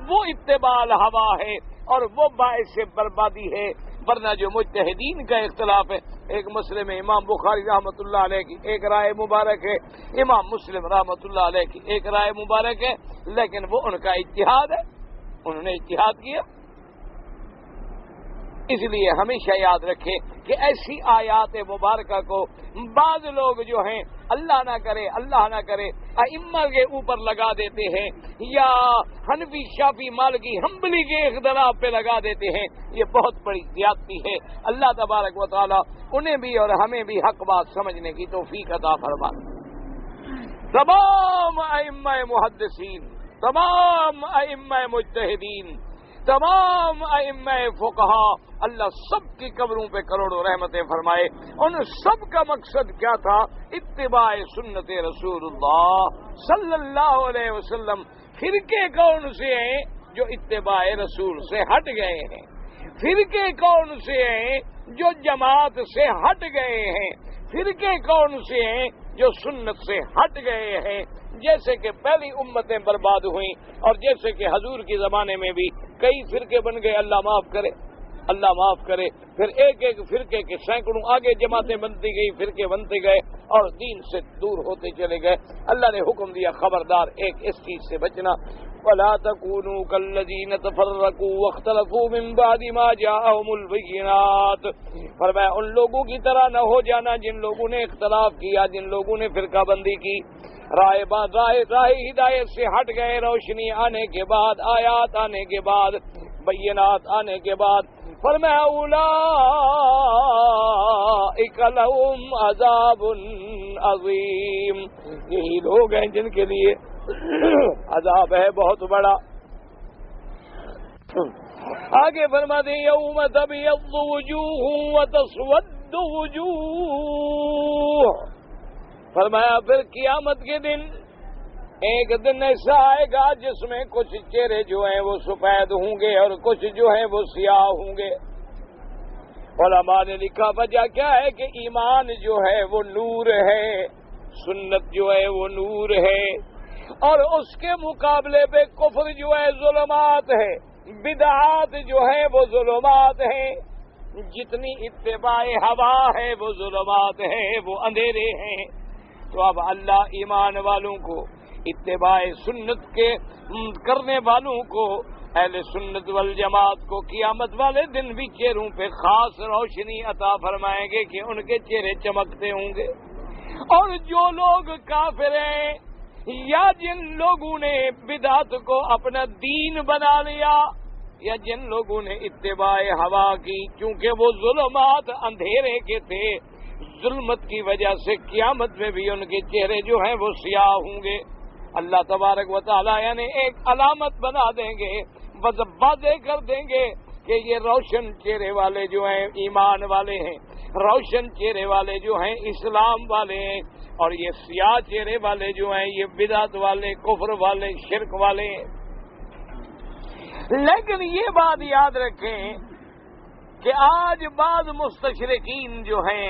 Speaker 1: وہ اتباع الہوا ہے اور وہ باعث بربادی ہے۔ ورنہ جو مجتہدین کا اختلاف ہے، ایک مسئلے میں امام بخاری رحمۃ اللہ علیہ کی ایک رائے مبارک ہے، امام مسلم رحمۃ اللہ علیہ کی ایک رائے مبارک ہے، لیکن وہ ان کا اجتہاد ہے، انہوں نے اجتہاد کیا۔ اس لیے ہمیشہ یاد رکھیں کہ ایسی آیات مبارکہ کو بعض لوگ جو ہیں اللہ نہ کرے ائمہ کے اوپر لگا دیتے ہیں، یا حنفی شافعی مالکی حنبلی کے اختلاف پہ لگا دیتے ہیں، یہ بہت بڑی زیادتی ہے۔ اللہ تبارک و تعالی انہیں بھی اور ہمیں بھی حق بات سمجھنے کی توفیق عطا فرمائے۔ تمام ائمہ محدثین، تمام ائمہ مجتہدین، تمام ائمہ فقہا، اللہ سب کی قبروں پہ کروڑوں رحمتیں فرمائے۔ ان سب کا مقصد کیا تھا؟ اتباع سنت رسول اللہ صلی اللہ علیہ وسلم۔ فرقے کون سے ہیں؟ جو اتباع رسول سے ہٹ گئے ہیں۔ فرقے کون سے ہیں؟ جو جماعت سے ہٹ گئے ہیں۔ فرقے کون سے ہیں؟ جو سنت سے ہٹ گئے ہیں۔ جیسے کہ پہلی امتیں برباد ہوئیں اور جیسے کہ حضور کے زمانے میں بھی کئی فرقے بن گئے، اللہ معاف کرے، اللہ معاف کرے۔ پھر ایک ایک فرقے کے سینکڑوں آگے جماعتیں بنتی گئی، فرقے بنتے گئے اور دین سے دور ہوتے چلے گئے۔ اللہ نے حکم دیا خبردار ایک اس چیز سے بچنا، وَلَا تَكُونُوا كَالَّذِينَ تَفَرَّقُوا وَاخْتَلَفُوا مِن بَعْدِ مَا جَاءَهُمُ الْبَيِّنَاتُ، فرمایا ان لوگوں کی طرح نہ ہو جانا جن لوگوں نے اختلاف کیا، جن لوگوں نے فرقہ بندی کی، راہ ہدایت سے ہٹ گئے، روشنی آنے کے بعد، آیات آنے کے بعد، بینات آنے کے بعد، فرمایا اولئک لہم عذاب عظیم، یہی لوگ ہیں جن کے لیے عذاب ہے بہت بڑا۔ آگے فرما دیں یوم تبیض وجوہ وتسود وجوہ، فرمایا پھر قیامت کے دن ایک دن ایسا آئے گا جس میں کچھ چہرے جو ہیں وہ سفید ہوں گے اور کچھ جو ہیں وہ سیاہ ہوں گے۔ علماء نے لکھا وجہ کیا ہے کہ ایمان جو ہے وہ نور ہے، سنت جو ہے وہ نور ہے، اور اس کے مقابلے پہ کفر جو ہے ظلمات ہے، بدعات جو ہے وہ ظلمات ہیں، جتنی اتباع ہوا ہے وہ ظلمات ہے، وہ اندھیرے ہیں۔ تو اب اللہ ایمان والوں کو، اتباع سنت کے کرنے والوں کو، اہل سنت والجماعت کو قیامت والے دن بھی چہروں پہ خاص روشنی عطا فرمائیں گے کہ ان کے چہرے چمکتے ہوں گے۔ اور جو لوگ کافر ہیں یا جن لوگوں نے بدعت کو اپنا دین بنا لیا، یا جن لوگوں نے اتباع ہوا کی، چونکہ وہ ظلمات اندھیرے کے تھے، ظلمت کی وجہ سے قیامت میں بھی ان کے چہرے جو ہیں وہ سیاہ ہوں گے۔ اللہ تبارک و تعالیٰ یعنی ایک علامت بنا دیں گے، واضح کر دیں گے کہ یہ روشن چہرے والے جو ہیں ایمان والے ہیں، روشن چہرے والے جو ہیں اسلام والے ہیں، اور یہ سیاہ چہرے والے جو ہیں یہ بدعت والے، کفر والے، شرک والے ہیں۔ لیکن یہ بات یاد رکھیں کہ آج بعض مستشرقین جو ہیں،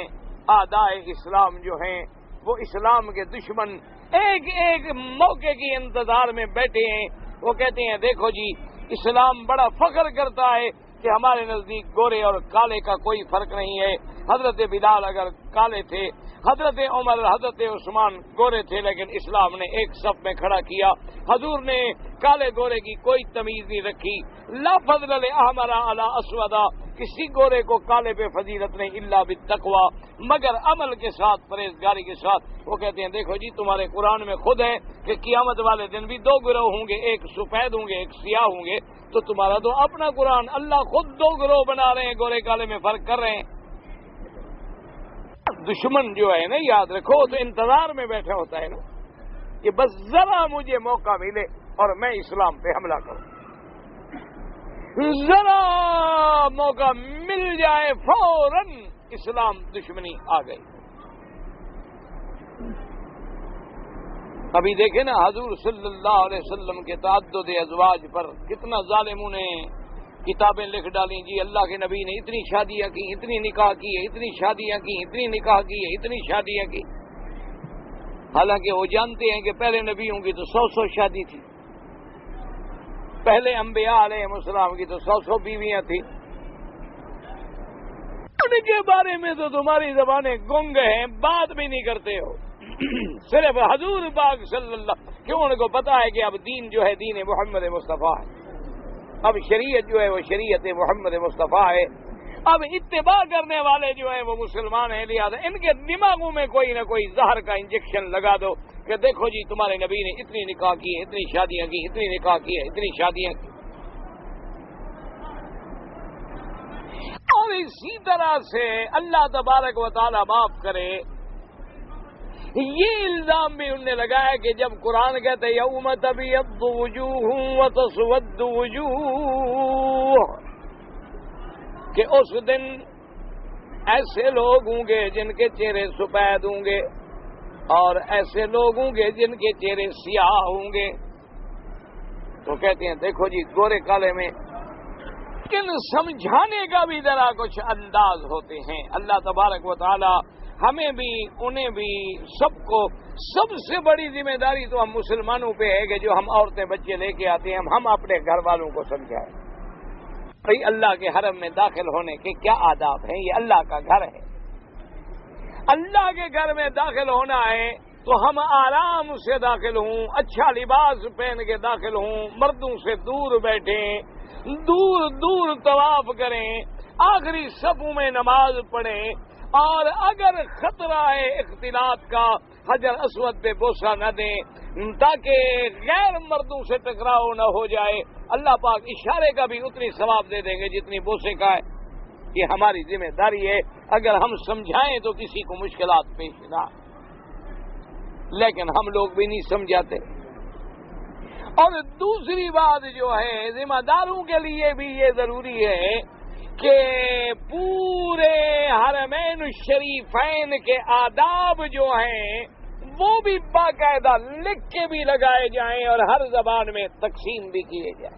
Speaker 1: اعداء اسلام جو ہیں، وہ اسلام کے دشمن ایک ایک موقع کی انتظار میں بیٹھے ہیں۔ وہ کہتے ہیں دیکھو جی اسلام بڑا فخر کرتا ہے کہ ہمارے نزدیک گورے اور کالے کا کوئی فرق نہیں ہے. حضرت بلال اگر کالے تھے، حضرت عمر حضرت عثمان گورے تھے، لیکن اسلام نے ایک صف میں کھڑا کیا. حضور نے کالے گورے کی کوئی تمیز نہیں رکھی. لا فضل لأحمر علی اسودا، کسی گورے کو کالے پہ فضیلت نہیں الا بالتقوی، مگر عمل کے ساتھ، پرہیزگاری کے ساتھ. وہ کہتے ہیں دیکھو جی تمہارے قرآن میں خود ہے کہ قیامت والے دن بھی دو گروہ ہوں گے، ایک سفید ہوں گے ایک سیاہ ہوں گے. تو تمہارا تو اپنا قرآن، اللہ خود دو گروہ بنا رہے ہیں، گورے کالے میں فرق کر رہے ہیں. دشمن جو ہے نا، یاد رکھو، تو انتظار میں بیٹھا ہوتا ہے نا کہ بس ذرا مجھے موقع ملے اور میں اسلام پہ حملہ کروں. ذرا موقع مل جائے فوراً اسلام دشمنی آ گئی. ابھی دیکھیں نا حضور صلی اللہ علیہ وسلم کے تعدد ازواج پر کتنا ظالموں نے کتابیں لکھ ڈالی. جی اللہ کے نبی نے اتنی شادیاں کی، اتنی نکاح کی ہے، اتنی شادیاں کی، اتنی نکاح کی ہے، اتنی شادیاں کی. حالانکہ وہ جانتے ہیں کہ پہلے نبیوں کی تو 100 شادی تھی، پہلے انبیاء علیہ السلام کی تو 100 بیویاں تھیں. ان کے بارے میں تو تمہاری زبانیں گنگ ہیں، بات بھی نہیں کرتے ہو. صرف حضور پاک صلی اللہ، کیوں ان کو پتا ہے کہ اب دین جو ہے دین محمد مصطفیٰ ہے، اب شریعت جو ہے وہ شریعت محمد مصطفیٰ ہے، اب اتباع کرنے والے جو ہیں وہ مسلمان ہیں. لہٰذا ان کے دماغوں میں کوئی نہ کوئی زہر کا انجیکشن لگا دو کہ دیکھو جی تمہارے نبی نے اتنی نکاح کی ہے، اتنی شادیاں کی، اتنی نکاح کی ہے، اتنی شادیاں کی. اور اسی طرح سے اللہ تبارک و تعالی معاف کرے، یہ الزام بھی انہوں نے لگایا کہ جب قرآن کہتے ہیں یوم تبیض وجوہ وتسود وجوہ، کہ اس دن ایسے لوگ ہوں گے جن کے چہرے سفید ہوں گے اور ایسے لوگ ہوں گے جن کے چہرے سیاہ ہوں گے. تو کہتے ہیں دیکھو جی گورے کالے میں، لیکن سمجھانے کا بھی ذرا کچھ انداز ہوتے ہیں. اللہ تبارک و تعالی ہمیں بھی انہیں بھی سب کو، سب سے بڑی ذمہ داری تو ہم مسلمانوں پہ ہے کہ جو ہم عورتیں بچے لے کے آتے ہیں ہم اپنے گھر والوں کو سمجھائیں بھئی اللہ کے حرم میں داخل ہونے کے کیا آداب ہیں. یہ اللہ کا گھر ہے، اللہ کے گھر میں داخل ہونا ہے تو ہم آرام سے داخل ہوں، اچھا لباس پہن کے داخل ہوں، مردوں سے دور بیٹھیں، دور دور طواف کریں، آخری صفوں میں نماز پڑھیں، اور اگر خطرہ ہے اختلاط کا حجر اسود پہ بوسہ نہ دیں تاکہ غیر مردوں سے ٹکراؤ نہ ہو جائے. اللہ پاک اشارے کا بھی اتنی ثواب دے دیں گے جتنی بوسے کا ہے. یہ ہماری ذمہ داری ہے، اگر ہم سمجھائیں تو کسی کو مشکلات پیش نہ، لیکن ہم لوگ بھی نہیں سمجھاتے. اور دوسری بات جو ہے ذمہ داروں کے لیے بھی یہ ضروری ہے کہ پورے حرمین الشریفین کے آداب جو ہیں وہ بھی باقاعدہ لکھ کے بھی لگائے جائیں اور ہر زبان میں تقسیم بھی کیے جائیں،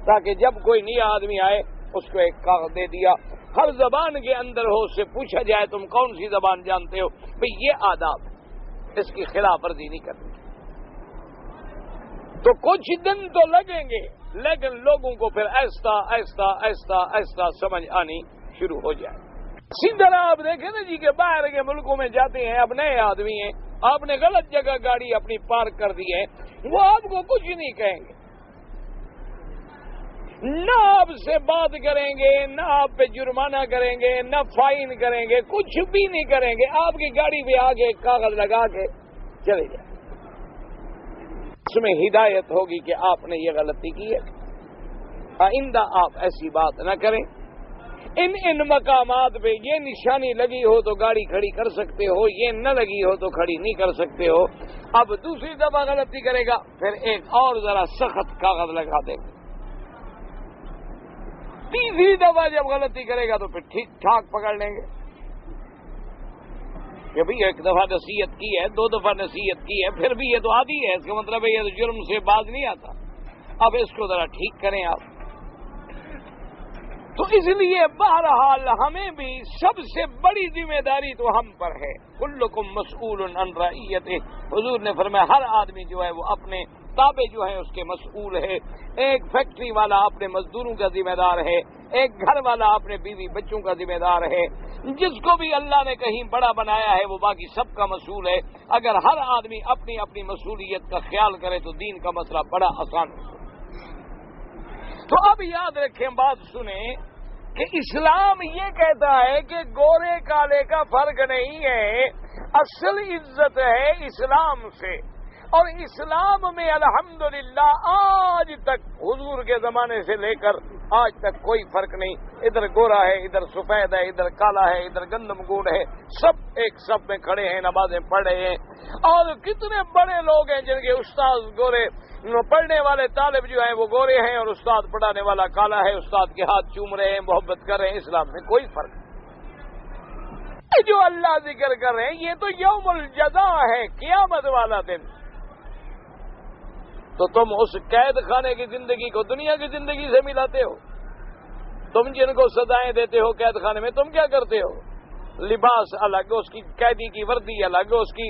Speaker 1: تاکہ جب کوئی نیا آدمی آئے اس کو ایک کاغذ دے دیا، ہر زبان کے اندر ہو، اس سے پوچھا جائے تم کون سی زبان جانتے ہو، بھئی یہ آداب ہے، اس کی خلاف ورزی نہیں کرنی. تو کچھ دن تو لگیں گے لیکن لوگوں کو پھر آہستہ آہستہ آہستہ آہستہ سمجھ آنی شروع ہو جائے. اسی طرح آپ دیکھیں نا جی کہ باہر کے ملکوں میں جاتے ہیں، اب نئے آدمی ہیں، آپ نے غلط جگہ گاڑی اپنی پارک کر دی ہے، وہ آپ کو کچھ نہیں کہیں گے، نہ آپ سے بات کریں گے، نہ آپ پہ جرمانہ کریں گے، نہ فائن کریں گے، کچھ بھی نہیں کریں گے. آپ کی گاڑی پہ آگے ایک کاغذ لگا کے چلے جائیں، اس میں ہدایت ہوگی کہ آپ نے یہ غلطی کی ہے، آئندہ آپ ایسی بات نہ کریں. ان مقامات پہ یہ نشانی لگی ہو تو گاڑی کھڑی کر سکتے ہو، یہ نہ لگی ہو تو کھڑی نہیں کر سکتے ہو. اب دوسری دفعہ غلطی کرے گا پھر ایک اور ذرا سخت کاغذ لگا دیں گے، تیسری دفعہ جب غلطی کرے گا تو پھر ٹھیک ٹھاک پکڑ لیں گے کہ بھئی ایک دفعہ نصیحت کی ہے، دو دفعہ نصیحت کی ہے، پھر بھی یہ تو عادی ہے، اس کا مطلب ہے یہ تو جرم سے باز نہیں آتا، اب اس کو ذرا ٹھیک کریں آپ. تو اس لیے بہرحال ہمیں بھی سب سے بڑی ذمہ داری تو ہم پر ہے. کلکم مسئول عن رعیتہ، حضور نے فرمایا ہر آدمی جو ہے وہ اپنے تابع جو ہیں اس کے مسئول ہے، ایک فیکٹری والا اپنے مزدوروں کا ذمہ دار ہے، ایک گھر والا اپنے بیوی بچوں کا ذمہ دار ہے، جس کو بھی اللہ نے کہیں بڑا بنایا ہے وہ باقی سب کا مسئول ہے۔ اگر ہر آدمی اپنی اپنی مسئولیت کا خیال کرے تو دین کا مسئلہ بڑا آسان ہے۔ تو اب یاد رکھیں، بات سنیں کہ اسلام یہ کہتا ہے کہ گورے کالے کا فرق نہیں ہے، اصل عزت ہے اسلام سے۔ اور اسلام میں الحمدللہ آج تک حضور کے زمانے سے لے کر آج تک کوئی فرق نہیں، ادھر گورا ہے، ادھر سفید ہے، ادھر کالا ہے، ادھر گندم گوڑ ہے، سب ایک سب میں کھڑے ہیں، نمازیں پڑھ رہے ہیں۔ اور کتنے بڑے لوگ ہیں جن کے استاد گورے، پڑھنے والے طالب جو ہیں وہ گورے ہیں اور استاد پڑھانے والا کالا ہے، استاد کے ہاتھ چوم رہے ہیں، محبت کر رہے ہیں۔ اسلام میں کوئی فرق نہیں۔ جو اللہ ذکر کر رہے ہیں یہ تو یوم الجزا ہے، قیامت والا دن۔ تو تم اس قید خانے کی زندگی کو دنیا کی زندگی سے ملاتے ہو؟ تم جن کو سزائیں دیتے ہو قید خانے میں، تم کیا کرتے ہو؟ لباس الگ، اس کی قیدی کی وردی الگ، اس کی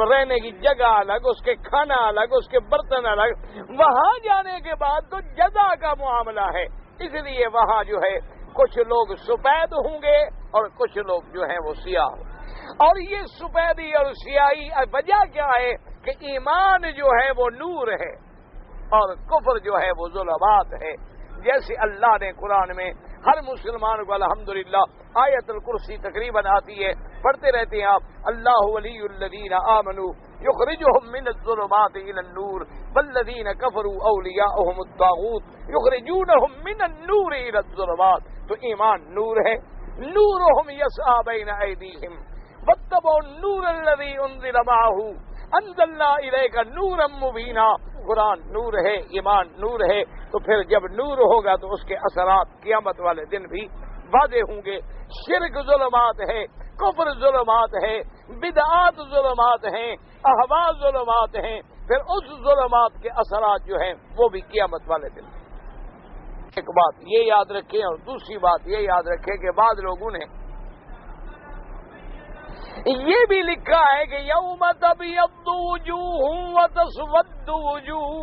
Speaker 1: رہنے کی جگہ الگ، اس کے کھانا الگ، اس کے برتن الگ۔ وہاں جانے کے بعد تو جزا کا معاملہ ہے، اس لیے وہاں جو ہے کچھ لوگ سفید ہوں گے اور کچھ لوگ جو ہیں وہ سیاہ ہوں۔ اور یہ سفیدی اور سیاہی وجہ کیا ہے کہ ایمان جو ہے وہ نور ہے اور کفر جو ہے وہ ظلمات ہے۔ جیسے اللہ نے قرآن میں ہر مسلمان کو الحمدللہ آیت الکرسی تقریباً آتی ہے، پڑھتے رہتے ہیں آپ، اللہ ولی الذین آمنوا یخرجہم من الظلمات الی النور والذین کفروا اولیاؤہم الطاغوت یخرجونہم من النور الی الظلمات۔ تو ایمان نور ہے، نورہم یسعی بین ایدیہم واتبعوا النور الذی انزل معہ انزلنا الیک نورا مبینا۔ قرآن نور ہے، ایمان نور ہے، تو پھر جب نور ہوگا تو اس کے اثرات قیامت والے دن بھی واضح ہوں گے۔ شرک ظلمات ہے، کفر ظلمات ہے، بدعات ظلمات ہیں، اہوا ظلمات ہیں، پھر اس ظلمات کے اثرات جو ہیں وہ بھی قیامت والے دن۔ ایک بات یہ یاد رکھیں اور دوسری بات یہ یاد رکھیں کہ بعض لوگوں نے یہ بھی لکھا ہے کہ یوم تبیض وجوہ وتسود وجوہ،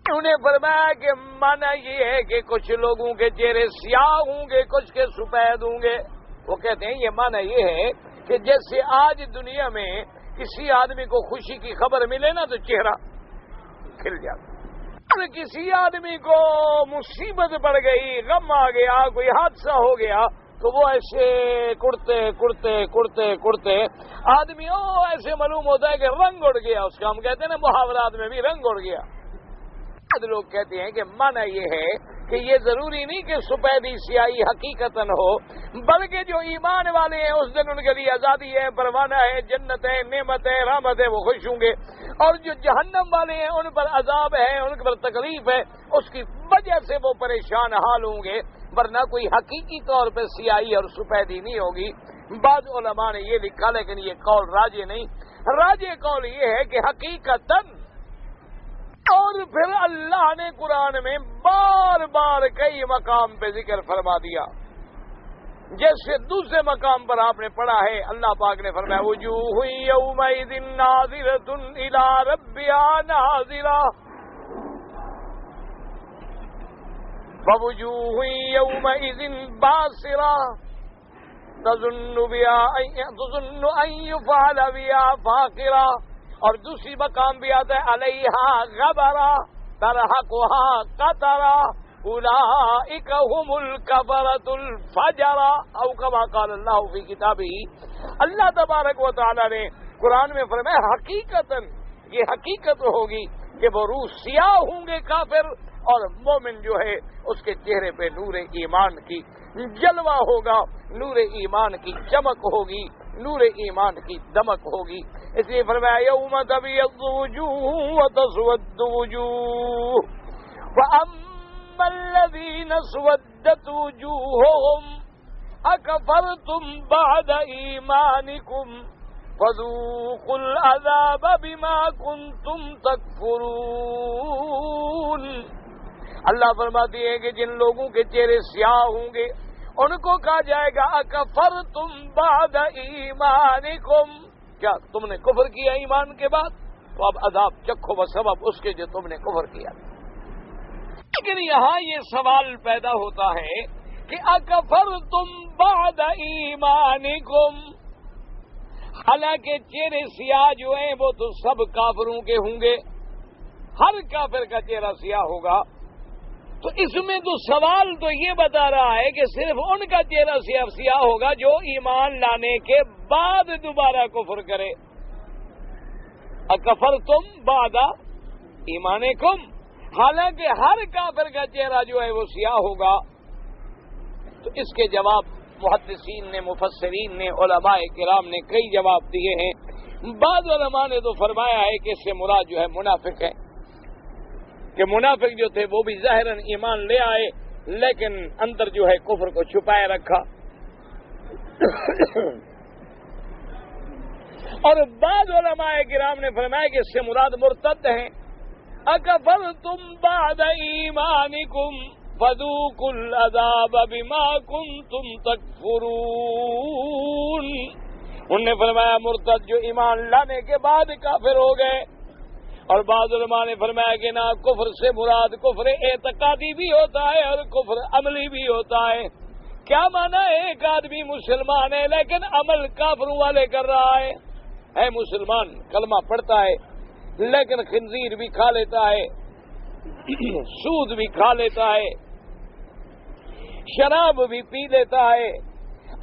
Speaker 1: انہیں فرمایا کہ معنی یہ ہے کہ کچھ لوگوں کے چہرے سیاہ ہوں گے، کچھ کے سفید ہوں گے۔ وہ کہتے ہیں یہ معنی یہ ہے کہ جیسے آج دنیا میں کسی آدمی کو خوشی کی خبر ملے نا تو چہرہ کھل جاتا، اور کسی آدمی کو مصیبت پڑ گئی، غم آ گیا، کوئی حادثہ ہو گیا تو وہ ایسے کڑتے آدمی ایسے معلوم ہوتا ہے کہ رنگ اڑ گیا اس کا۔ ہم کہتے ہیں نا محاورات میں بھی رنگ اڑ گیا۔ لوگ کہتے ہیں کہ معنی یہ ہے کہ یہ ضروری نہیں کہ سفیدی سیاہی حقیقتاً ہو، بلکہ جو ایمان والے ہیں اس دن ان کے لیے آزادی ہے، پروانہ ہے، جنت ہے، نعمت ہے، رحمت ہے، وہ خوش ہوں گے۔ اور جو جہنم والے ہیں ان پر عذاب ہے، ان پر تکلیف ہے، اس کی وجہ سے وہ پریشان حال ہوں گے، ورنہ کوئی حقیقی طور پہ سیاہی اور سفیدی نہیں ہوگی۔ بعض علماء نے یہ لکھا لیکن یہ قول راجح نہیں، راجح قول یہ ہے کہ حقیقتاً۔ اور پھر اللہ نے قرآن میں بار بار کئی مقام پہ ذکر فرما دیا، جیسے دوسرے مقام پر آپ نے پڑھا ہے، اللہ پاک نے فرمایا وجوہ یومئذ ناظرۃ الی ربہا ناظرہ ووجوہ یومئذ باسرہ تظن ان یفعل بہا فاقرہ۔ اور دوسری مقام بھی آتا ہے علیہا غبرہ ترہقہا قطرہ اولئک ہم الکفرۃ الفجرہ او کما قال اللہ فی کتابہ۔ اللہ تبارک و تعالی نے قرآن میں فرمایا حقیقتاً یہ حقیقت ہوگی کہ وہ روح سیاہ ہوں گے کافر، اور مومن جو ہے اس کے چہرے پہ نور ایمان کی جلوہ ہوگا، نور ایمان کی چمک ہوگی، نور ایمان کی دمک ہوگی۔ اس لیے فرمایا یوم تبیض وجوہ وتسود وجوہ فاما الذین اسودت وجوہہم اکفرتم بعد ایمانکم فذوقوا العذاب بما کنتم تکفرون۔ اللہ فرماتی ہے کہ جن لوگوں کے چہرے سیاہ ہوں گے ان کو کہا جائے گا اکفرتم بعد ایمانکم، کیا تم نے کفر کیا ایمان کے بعد؟ تو اب عذاب چکھو بسبب اس کے جو تم نے کفر کیا۔ لیکن یہاں یہ سوال پیدا ہوتا ہے کہ اکفرتم بعد ایمانکم، حالانکہ چہرے سیاہ جو ہیں وہ تو سب کافروں کے ہوں گے، ہر کافر کا چہرہ سیاہ ہوگا، تو اس میں تو سوال تو یہ بتا رہا ہے کہ صرف ان کا چہرہ سیاہ ہوگا جو ایمان لانے کے بعد دوبارہ کفر کرے۔ اکفرتم بعد ایمانکم، حالانکہ ہر کافر کا چہرہ جو ہے وہ سیاہ ہوگا۔ تو اس کے جواب محدثین نے، مفسرین نے، علماء کرام نے کئی جواب دیے ہیں۔ بعض علماء نے تو فرمایا ہے کہ اس سے مراد جو ہے منافق ہے، کہ منافق جو تھے وہ بھی ظاہراً ایمان لے آئے لیکن اندر جو ہے کفر کو چھپائے رکھا۔ اور بعض علماء کرام نے فرمایا کہ اس سے مراد مرتد ہیں۔ اکفرتم بعد ایمانکم فذوقوا العذاب بما کنتم تکفرون، انہوں نے فرمایا مرتد جو ایمان لانے کے بعد کافر ہو گئے۔ اور بعض علماء نے فرمایا کہ نہ، کفر سے مراد کفر اعتقادی بھی ہوتا ہے اور کفر عملی بھی ہوتا ہے۔ کیا مانا ہے؟ ایک آدمی مسلمان ہے لیکن عمل کافروں والے کر رہا ہے مسلمان، کلمہ پڑھتا ہے لیکن خنزیر بھی کھا لیتا ہے، سود بھی کھا لیتا ہے، شراب بھی پی لیتا ہے،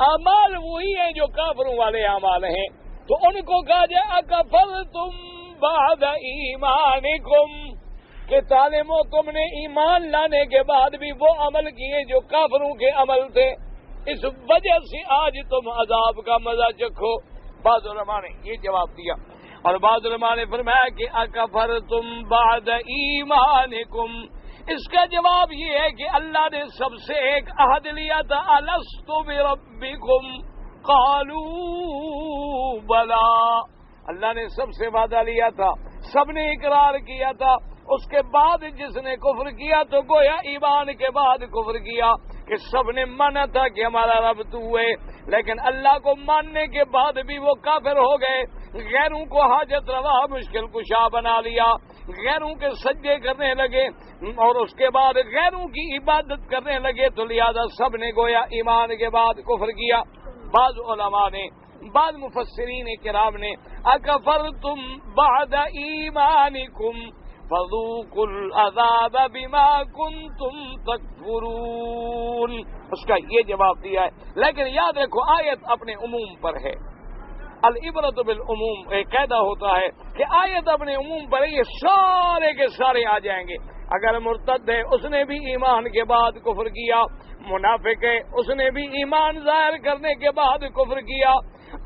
Speaker 1: اعمال وہی ہیں جو کافروں والے اعمال ہیں۔ تو ان کو کہا جائے اکفرتم بعد ایمانکم، کہ طالبوں تم نے ایمان لانے کے بعد بھی وہ عمل کیے جو کافروں کے عمل تھے، اس وجہ سے آج تم عذاب کا مزہ چکھو۔ بعض علماء نے یہ جواب دیا، اور بعض علماء نے فرمایا کہ اکفرتم بعد ایمانکم، اس کا جواب یہ ہے کہ اللہ نے سب سے ایک عہد لیا تھا، الست بربکم قالوا بلا، اللہ نے سب سے وعدہ لیا تھا، سب نے اقرار کیا تھا، اس کے بعد جس نے کفر کیا تو گویا ایمان کے بعد کفر کیا، کہ سب نے مانا تھا کہ ہمارا رب تو ہے، لیکن اللہ کو ماننے کے بعد بھی وہ کافر ہو گئے، غیروں کو حاجت روا مشکل کشا بنا لیا، غیروں کے سجدے کرنے لگے اور اس کے بعد غیروں کی عبادت کرنے لگے، تو لہذا سب نے گویا ایمان کے بعد کفر کیا۔ بعض علماء نے، بعض مفسرین کرام نے اکفرتم بعد ایمانکم فذوقوا العذاب بما کنتم تکفرون، اس کا یہ جواب دیا ہے۔ لیکن یاد رکھو آیت اپنے عموم پر ہے، العبرت بالعموم، ایک قاعدہ ہوتا ہے کہ آیت اپنے عموم پر ہے، یہ سارے کے سارے آ جائیں گے۔ اگر مرتد ہے اس نے بھی ایمان کے بعد کفر کیا، منافق ہے اس نے بھی ایمان ظاہر کرنے کے بعد کفر کیا،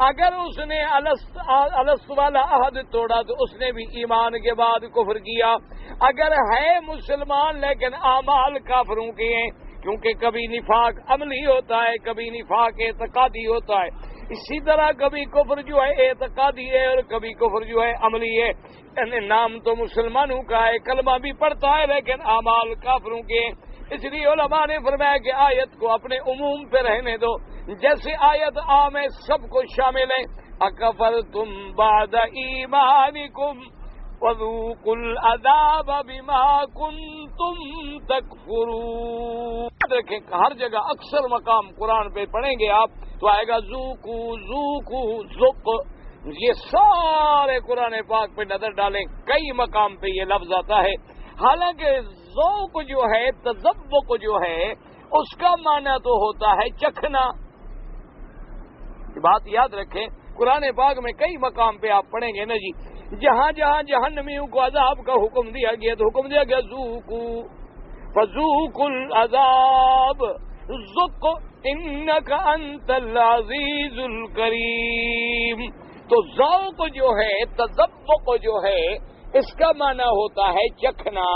Speaker 1: اگر اس نے الست والا عہد توڑا تو اس نے بھی ایمان کے بعد کفر کیا، اگر ہے مسلمان لیکن اعمال کافروں کے ہیں، کیونکہ کبھی نفاق عملی ہوتا ہے، کبھی نفاق اعتقادی ہوتا ہے، اسی طرح کبھی کفر جو ہے اعتقادی ہے اور کبھی کفر جو ہے عملی ہے، یعنی نام تو مسلمانوں کا ہے، کلمہ بھی پڑھتا ہے لیکن اعمال کافروں کے ہیں۔ اس لیے علماء نے فرمایا کہ آیت کو اپنے عموم پہ رہنے دو، جیسے آیت عام ہے سب کو شامل ہے۔ اکفرتم بعد ایمانکم وذوقوا العذاب بما کنتم تکفرون۔ یاد رکھیں ہر جگہ اکثر مقام قرآن پہ پڑھیں گے آپ تو آئے گا ذوقو ذوقو ذوق، یہ سارے قرآن پاک پہ نظر ڈالیں کئی مقام پہ یہ لفظ آتا ہے۔ حالانکہ ذوق جو ہے، تذوق جو ہے، اس کا معنی تو ہوتا ہے چکھنا۔ بات یاد رکھیں قرآن پاک میں کئی مقام پہ آپ پڑھیں گے نا جی، جہاں جہاں جہنمیوں کو عذاب کا حکم دیا گیا تو حکم دیا گیا ذوقو فذوقوا العذاب ذق انک انت العزیز الکریم۔ تو ذوق جو ہے، تذوق جو ہے، اس کا معنی ہوتا ہے چکھنا۔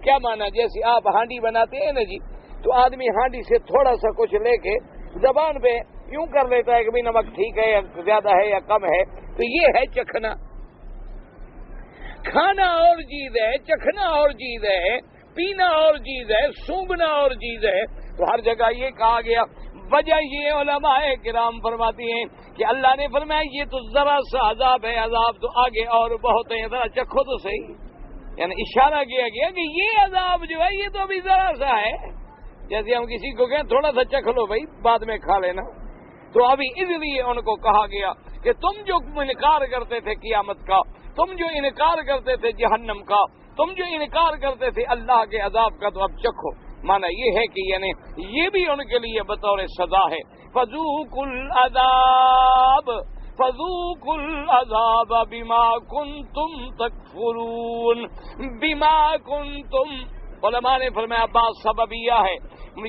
Speaker 1: کیا معنی؟ جیسے آپ ہانڈی بناتے ہیں نا جی، تو آدمی ہانڈی سے تھوڑا سا کچھ لے کے زبان پہ یوں کر لیتا ہے کہ بھی نمک ٹھیک ہے یا زیادہ ہے یا کم ہے، تو یہ ہے چکھنا۔ کھانا اور چیز ہے، چکھنا اور چیز ہے، پینا اور چیز ہے، سونگھنا اور چیز ہے۔ تو ہر جگہ یہ کہا گیا وجہ یہ علماء کرام فرماتی ہیں کہ اللہ نے فرمایا یہ تو ذرا سا عذاب ہے، عذاب تو آگے اور بہت ہے، ذرا چکھو تو صحیح، یعنی اشارہ کیا گیا کہ یہ عذاب جو ہے یہ تو ابھی ذرا سا ہے، جیسے ہم کسی کو کہیں تھوڑا سا چکھ لو بھائی بعد میں کھا لینا، تو ابھی اس لیے ان کو کہا گیا کہ تم جو انکار کرتے تھے قیامت کا، تم جو انکار کرتے تھے جہنم کا، تم جو انکار کرتے تھے اللہ کے عذاب کا، تو اب چکھو۔ مانا یہ ہے کہ یعنی یہ بھی ان کے لیے بطور سزا ہے، فذوقوا العذاب فذوقوا العذاب بما کنتم تکفرون، بما کنتم، علماء نے فرمایا بات سببیہ ہے،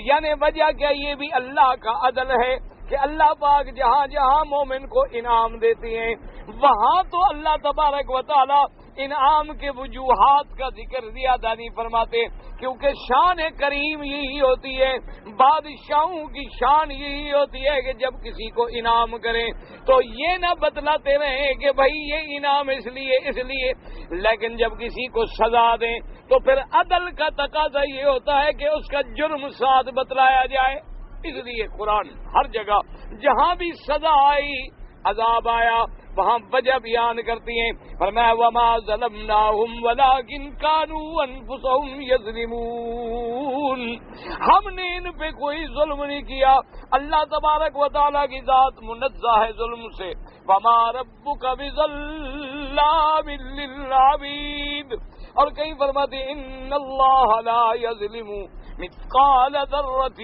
Speaker 1: یعنی وجہ کیا، یہ بھی اللہ کا عدل ہے کہ اللہ پاک جہاں جہاں مومن کو انعام دیتے ہیں وہاں تو اللہ تبارک و تعالی انعام کے وجوہات کا ذکر زیادہ نہیں فرماتے، کیونکہ شان کریم یہی ہوتی ہے، بادشاہوں کی شان یہی ہوتی ہے کہ جب کسی کو انعام کریں تو یہ نہ بتلاتے رہیں کہ بھائی یہ انعام اس لیے، لیکن جب کسی کو سزا دیں تو پھر عدل کا تقاضا یہ ہوتا ہے کہ اس کا جرم ساتھ بتلایا جائے۔ اس لیے قرآن ہر جگہ جہاں بھی سزا آئی، عذاب آیا، وہاں وجہ بیان کرتی ہیں، فرمایا وما ظلمناہم ولکن کانوا انفسہم یظلمون، ہم نے ان پہ کوئی ظلم نہیں کیا، اللہ تبارک و تعالیٰ کی ذات منزہ ہے ظلم سے، وما ربک بظلام للعبید، اور کہیں فرماتے ان اللہ لا یظلم مثقال ذرۃ،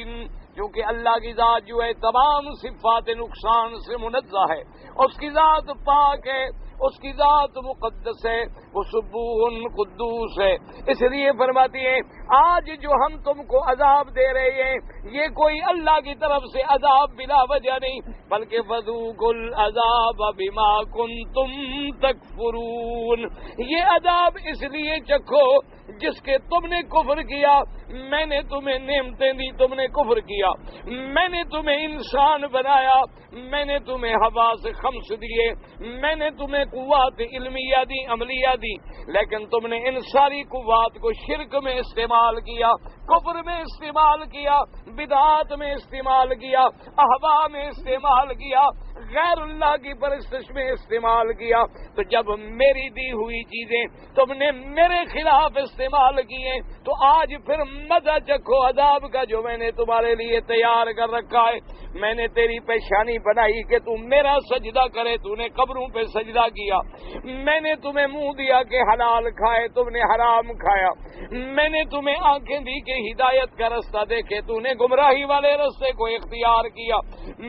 Speaker 1: کیونکہ اللہ کی ذات جو ہے تمام صفات نقصان سے منزہ ہے، اس کی ذات پاک ہے، اس کی ذات مقدس ہے، وہ سبوح قدوس ہے، اس لیے فرماتی ہے آج جو ہم تم کو عذاب دے رہے ہیں یہ کوئی اللہ کی طرف سے عذاب بلا وجہ نہیں، بلکہ فذوقوا العذاب بما کنتم تکفرون، یہ عذاب اس لیے چکھو جس کے تم نے کفر کیا، میں نے تمہیں نعمتیں دی تم نے کفر کیا، میں نے تمہیں انسان بنایا، میں نے تمہیں حواس خمس دیے، میں نے تمہیں قوات علمیہ دی عملیہ دی، لیکن تم نے ان ساری قوات کو شرک میں استعمال کیا، کفر میں استعمال کیا، بدعات میں استعمال کیا، احوا میں استعمال کیا، غیر اللہ کی پرستش میں استعمال کیا، تو جب میری دی ہوئی چیزیں تم نے میرے خلاف استعمال کیے تو آج پھر مزہ چکھو عذاب کا جو میں نے تمہارے لیے تیار کر رکھا ہے۔ میں نے تیری پیشانی بنائی کہ تم میرا سجدہ کرے، تو نے قبروں پہ سجدہ کیا، میں نے تمہیں منہ دیا کہ حلال کھائے، تم نے حرام کھایا، میں نے تمہیں آنکھیں دی کہ ہدایت کا رستہ دیکھے، تو نے گمراہی والے رستے کو اختیار کیا،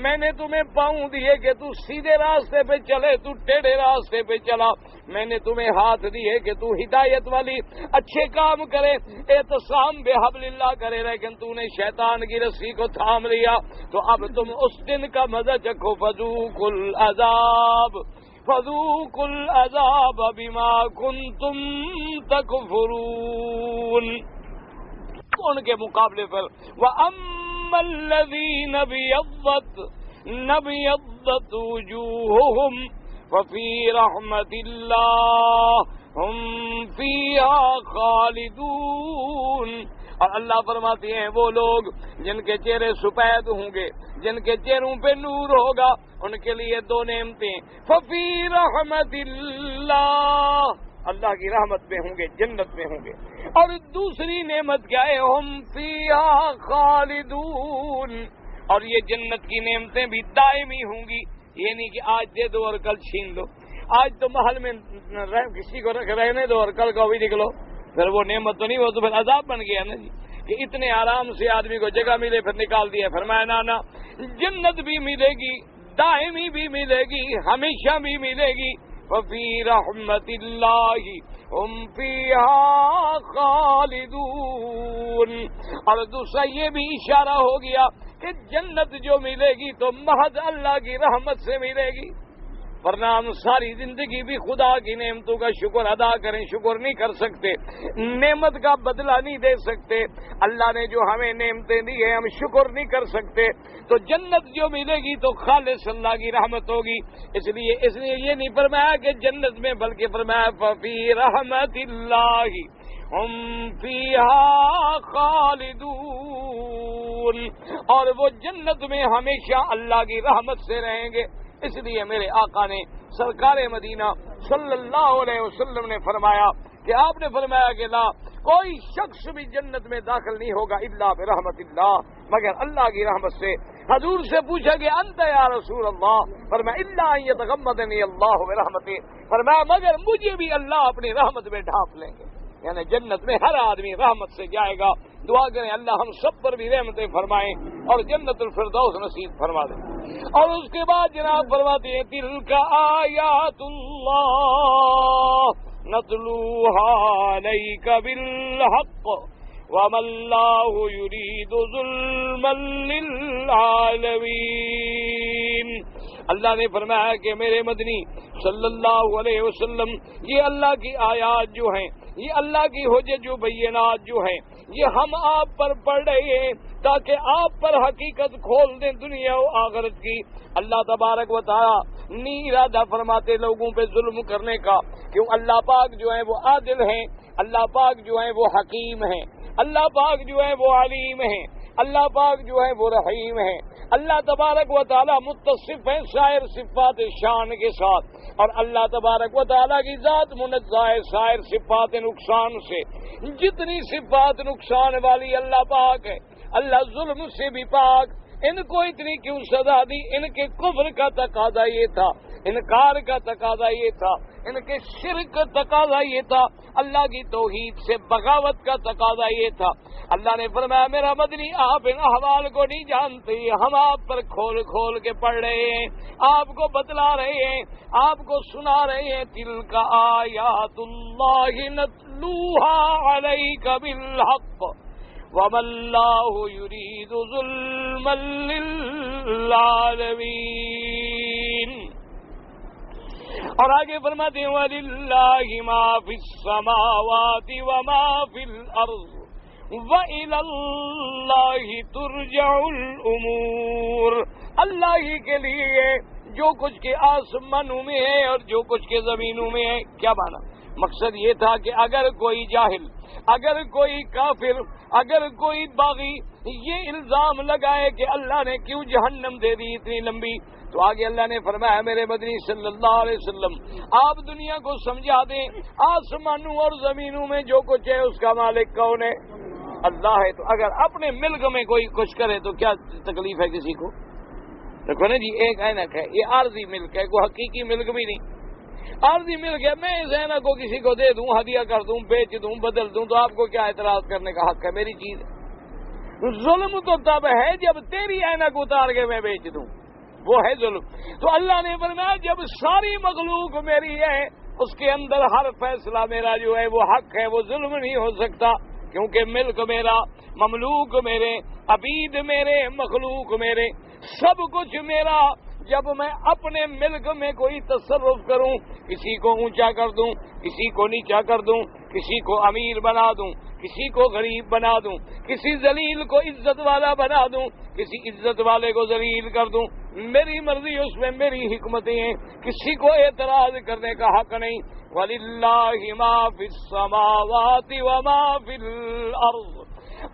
Speaker 1: میں نے تمہیں پاؤں دیے کہ تو سیدھے راستے پہ چلے، تو ٹیڑھے راستے پہ چلا، میں نے تمہیں ہاتھ دیے کہ تو ہدایت والی اچھے کام کرے، اعتصام بحبل اللہ کرے، لیکن تو نے شیطان کی رسی کو تھام لیا، تو اب تم اس دن کا مزہ چکھو، فذوقوا العذاب فذوقوا العذاب بما کنتم تکفرون۔ ان کے مقابلے پر وَأَمَّا الَّذِينَ ابْيَضَّتْ وُجُوهُهُمْ فَفِي رَحْمَةِ اللَّهِ هُمْ فِيهَا خَالِدُونَ، اور اللہ فرماتے ہیں وہ لوگ جن کے چہرے سفید ہوں گے، جن کے چہروں پہ نور ہوگا، ان کے لیے دو نعمتیں، ففی رحمت اللہ، اللہ کی رحمت میں ہوں گے، جنت میں ہوں گے، اور دوسری نعمت کیا ہے، ہم فیہا خالدون، اور یہ جنت کی نعمتیں بھی دائمی ہوں گی، یہ نہیں کہ آج دے دو اور کل چھین لو، آج تو محل میں کسی کو رہنے دو اور کل کو بھی نکلو، پھر وہ نعمت تو نہیں، وہ تو پھر عذاب بن گیا نا جی، کہ اتنے آرام سے آدمی کو جگہ ملے پھر نکال دیا۔ فرمایا نا جنت بھی ملے گی، دائمی بھی ملے گی، ہمیشہ بھی ملے گی، وفی رحمت اللہ ہم فیہا خالدون، اور دوسرا یہ بھی اشارہ ہو گیا کہ جنت جو ملے گی تو محض اللہ کی رحمت سے ملے گی، ورنہ ہم ساری زندگی بھی خدا کی نعمتوں کا شکر ادا کریں، شکر نہیں کر سکتے، نعمت کا بدلہ نہیں دے سکتے، اللہ نے جو ہمیں نعمتیں دی ہیں ہم شکر نہیں کر سکتے، تو جنت جو ملے گی تو خالص اللہ کی رحمت ہوگی، اس لیے یہ نہیں فرمایا کہ جنت میں، بلکہ فرمایا ففی رحمت اللہ ہم فیہا خالدون، اور وہ جنت میں ہمیشہ اللہ کی رحمت سے رہیں گے۔ اس لیے میرے آقا نے سرکار مدینہ صلی اللہ علیہ وسلم نے فرمایا کہ آپ نے فرمایا کہ لا کوئی شخص بھی جنت میں داخل نہیں ہوگا الا برحمت اللہ، مگر اللہ کی رحمت سے۔ حضور سے پوچھا کہ انت یا رسول اللہ، فرمایا الا ان یتغمدنی اللہ برحمتہ، فرمایا مگر مجھے بھی اللہ اپنی رحمت میں ڈھانپ لیں گے، یعنی جنت میں ہر آدمی رحمت سے جائے گا۔ دعا کریں اللہ ہم سب پر بھی رحمتیں فرمائیں اور جنت الفردوس نصیب فرما دیں۔ اور اس کے بعد جناب فرماتے ہیں تلک آیات اللہ نتلوها علیک بالحق وما اللہ یرید ظلما للعالمین۔ اللہ نے فرمایا کہ میرے مدنی صلی اللہ علیہ وسلم یہ اللہ کی آیات جو ہیں، یہ اللہ کی حجت جو بینات جو ہیں، یہ ہم آپ پر پڑھ رہے ہیں تاکہ آپ پر حقیقت کھول دیں دنیا و آخرت کی۔ اللہ تبارک و تعالی نہیں ارادہ فرماتے لوگوں پہ ظلم کرنے کا، کیوں اللہ پاک جو ہے وہ عادل ہیں، اللہ پاک جو ہے وہ حکیم ہیں، اللہ پاک جو ہے وہ علیم ہیں، اللہ پاک جو ہے وہ رحیم ہیں۔ اللہ تبارک و تعالی متصف ہیں سائر صفات شان کے ساتھ، اور اللہ تبارک و تعالی کی ذات منزہ ہے سائر صفات نقصان سے۔ جتنی صفات نقصان والی اللہ پاک ہے، اللہ ظلم سے بھی پاک۔ ان کو اتنی کیوں سزا دی؟ ان کے کفر کا تقاضا یہ تھا، انکار کا تقاضا یہ تھا، ان کے شرک کا تقاضا یہ تھا، اللہ کی توحید سے بغاوت کا تقاضا یہ تھا۔ اللہ نے فرمایا میرا مدنی آپ ان احوال کو نہیں جانتے، ہم آپ پر کھول کھول کے پڑھ رہے ہیں، آپ کو بتلا رہے ہیں، آپ کو سنا رہے ہیں۔ تلک آیات اللہ نتلوها علیک بالحق وما اللہ یرید ظلما للعالمین۔ اور آگے فرماتے ہیں وَلِلَّهِ مَا فِي السَّمَاوَاتِ وَمَا فِي الْأَرْضِ وَإِلَى اللَّهِ تُرْجَعُ الْأُمُورِ، اللہ ہی کے لیے جو کچھ کے آسمانوں میں ہے اور جو کچھ کے زمینوں میں ہے۔ کیا مانا؟ مقصد یہ تھا کہ اگر کوئی جاہل، اگر کوئی کافر، اگر کوئی باغی یہ الزام لگائے کہ اللہ نے کیوں جہنم دے دی اتنی لمبی، تو آگے اللہ نے فرمایا میرے مدنی صلی اللہ علیہ وسلم آپ دنیا کو سمجھا دیں آسمانوں اور زمینوں میں جو کچھ ہے اس کا مالک کون ہے؟ اللہ ہے۔ تو اگر اپنے ملک میں کوئی کچھ کرے تو کیا تکلیف ہے کسی کو؟ دیکھو نا جی، ایک اینک ہے، یہ عارضی ملک ہے، کوئی حقیقی ملک بھی نہیں، عارضی ملک ہے۔ میں اس اینک کو کسی کو دے دوں، ہدیہ کر دوں، بیچ دوں، بدل دوں، تو آپ کو کیا اعتراض کرنے کا حق ہے؟ میری چیز ہے۔ ظلم تو تب ہے جب تیری اینک اتار کے میں بیچ دوں، وہ ہے ظلم۔ تو اللہ نے فرمایا جب ساری مخلوق میری ہے، اس کے اندر ہر فیصلہ میرا جو ہے وہ حق ہے، وہ ظلم نہیں ہو سکتا، کیونکہ ملک میرا، مملوک میرے، عبید میرے، مخلوق میرے، سب کچھ میرا۔ جب میں اپنے ملک میں کوئی تصرف کروں، کسی کو اونچا کر دوں، کسی کو نیچا کر دوں، کسی کو امیر بنا دوں، کسی کو غریب بنا دوں، کسی ذلیل کو عزت والا بنا دوں، کسی عزت والے کو ذلیل کر دوں، میری مرضی، اس میں میری حکمتیں ہیں، کسی کو اعتراض کرنے کا حق نہیں۔ وَلِلَّهِ مَا فِي السَّمَاوَاتِ وَمَا فِي الْأَرْضِ،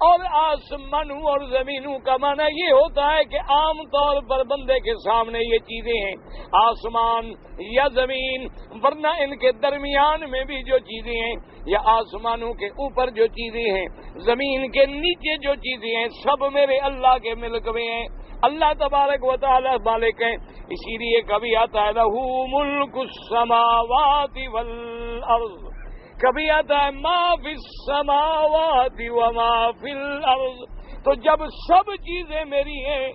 Speaker 1: اور آسمانوں اور زمینوں کا معنی یہ ہوتا ہے کہ عام طور پر بندے کے سامنے یہ چیزیں ہیں، آسمان یا زمین، ورنہ ان کے درمیان میں بھی جو چیزیں ہیں، یا آسمانوں کے اوپر جو چیزیں ہیں، زمین کے نیچے جو چیزیں ہیں، سب میرے اللہ کے ملک میں ہیں۔ اللہ تبارک و تعالی مالک ہیں، اسی لیے کبھی آتا ہے لَهُ مُلْكُ السَّمَاوَاتِ وَالْأَرْضِ، کبھی آتا ہے ما فی السماوات وما فی الارض۔ تو جب سب چیزیں میری ہیں،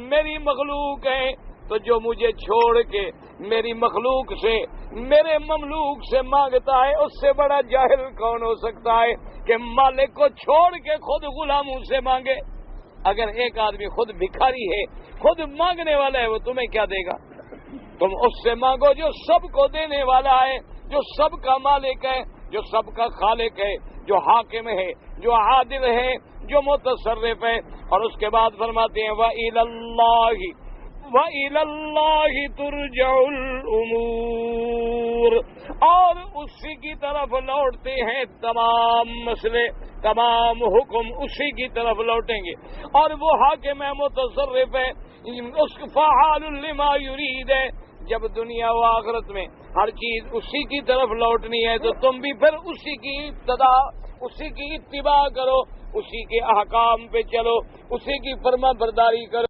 Speaker 1: میری مخلوق ہیں، تو جو مجھے چھوڑ کے میری مخلوق سے، میرے مملوک سے مانگتا ہے، اس سے بڑا جاہل کون ہو سکتا ہے کہ مالک کو چھوڑ کے خود غلاموں سے مانگے؟ اگر ایک آدمی خود بھکاری ہے، خود مانگنے والا ہے، وہ تمہیں کیا دے گا؟ تم اس سے مانگو جو سب کو دینے والا ہے، جو سب کا مالک ہے، جو سب کا خالق ہے، جو حاکم ہے، جو عادل ہے، جو متصرف ہے۔ اور اس کے بعد فرماتے ہیں وَإِلَى اللَّهِ وَإِلَى اللَّهِ تُرْجَعُ الْأُمُورُ، اور اسی کی طرف لوٹتے ہیں تمام مسئلے، تمام حکم اسی کی طرف لوٹیں گے، اور وہ حاکم ہے، متصرف ہے، اس فعال لما یرید ہے۔ جب دنیا و آخرت میں ہر چیز اسی کی طرف لوٹنی ہے تو تم بھی پھر اسی کی ابتدا، اسی کی اتباع کرو، اسی کے احکام پہ چلو، اسی کی فرما برداری کرو۔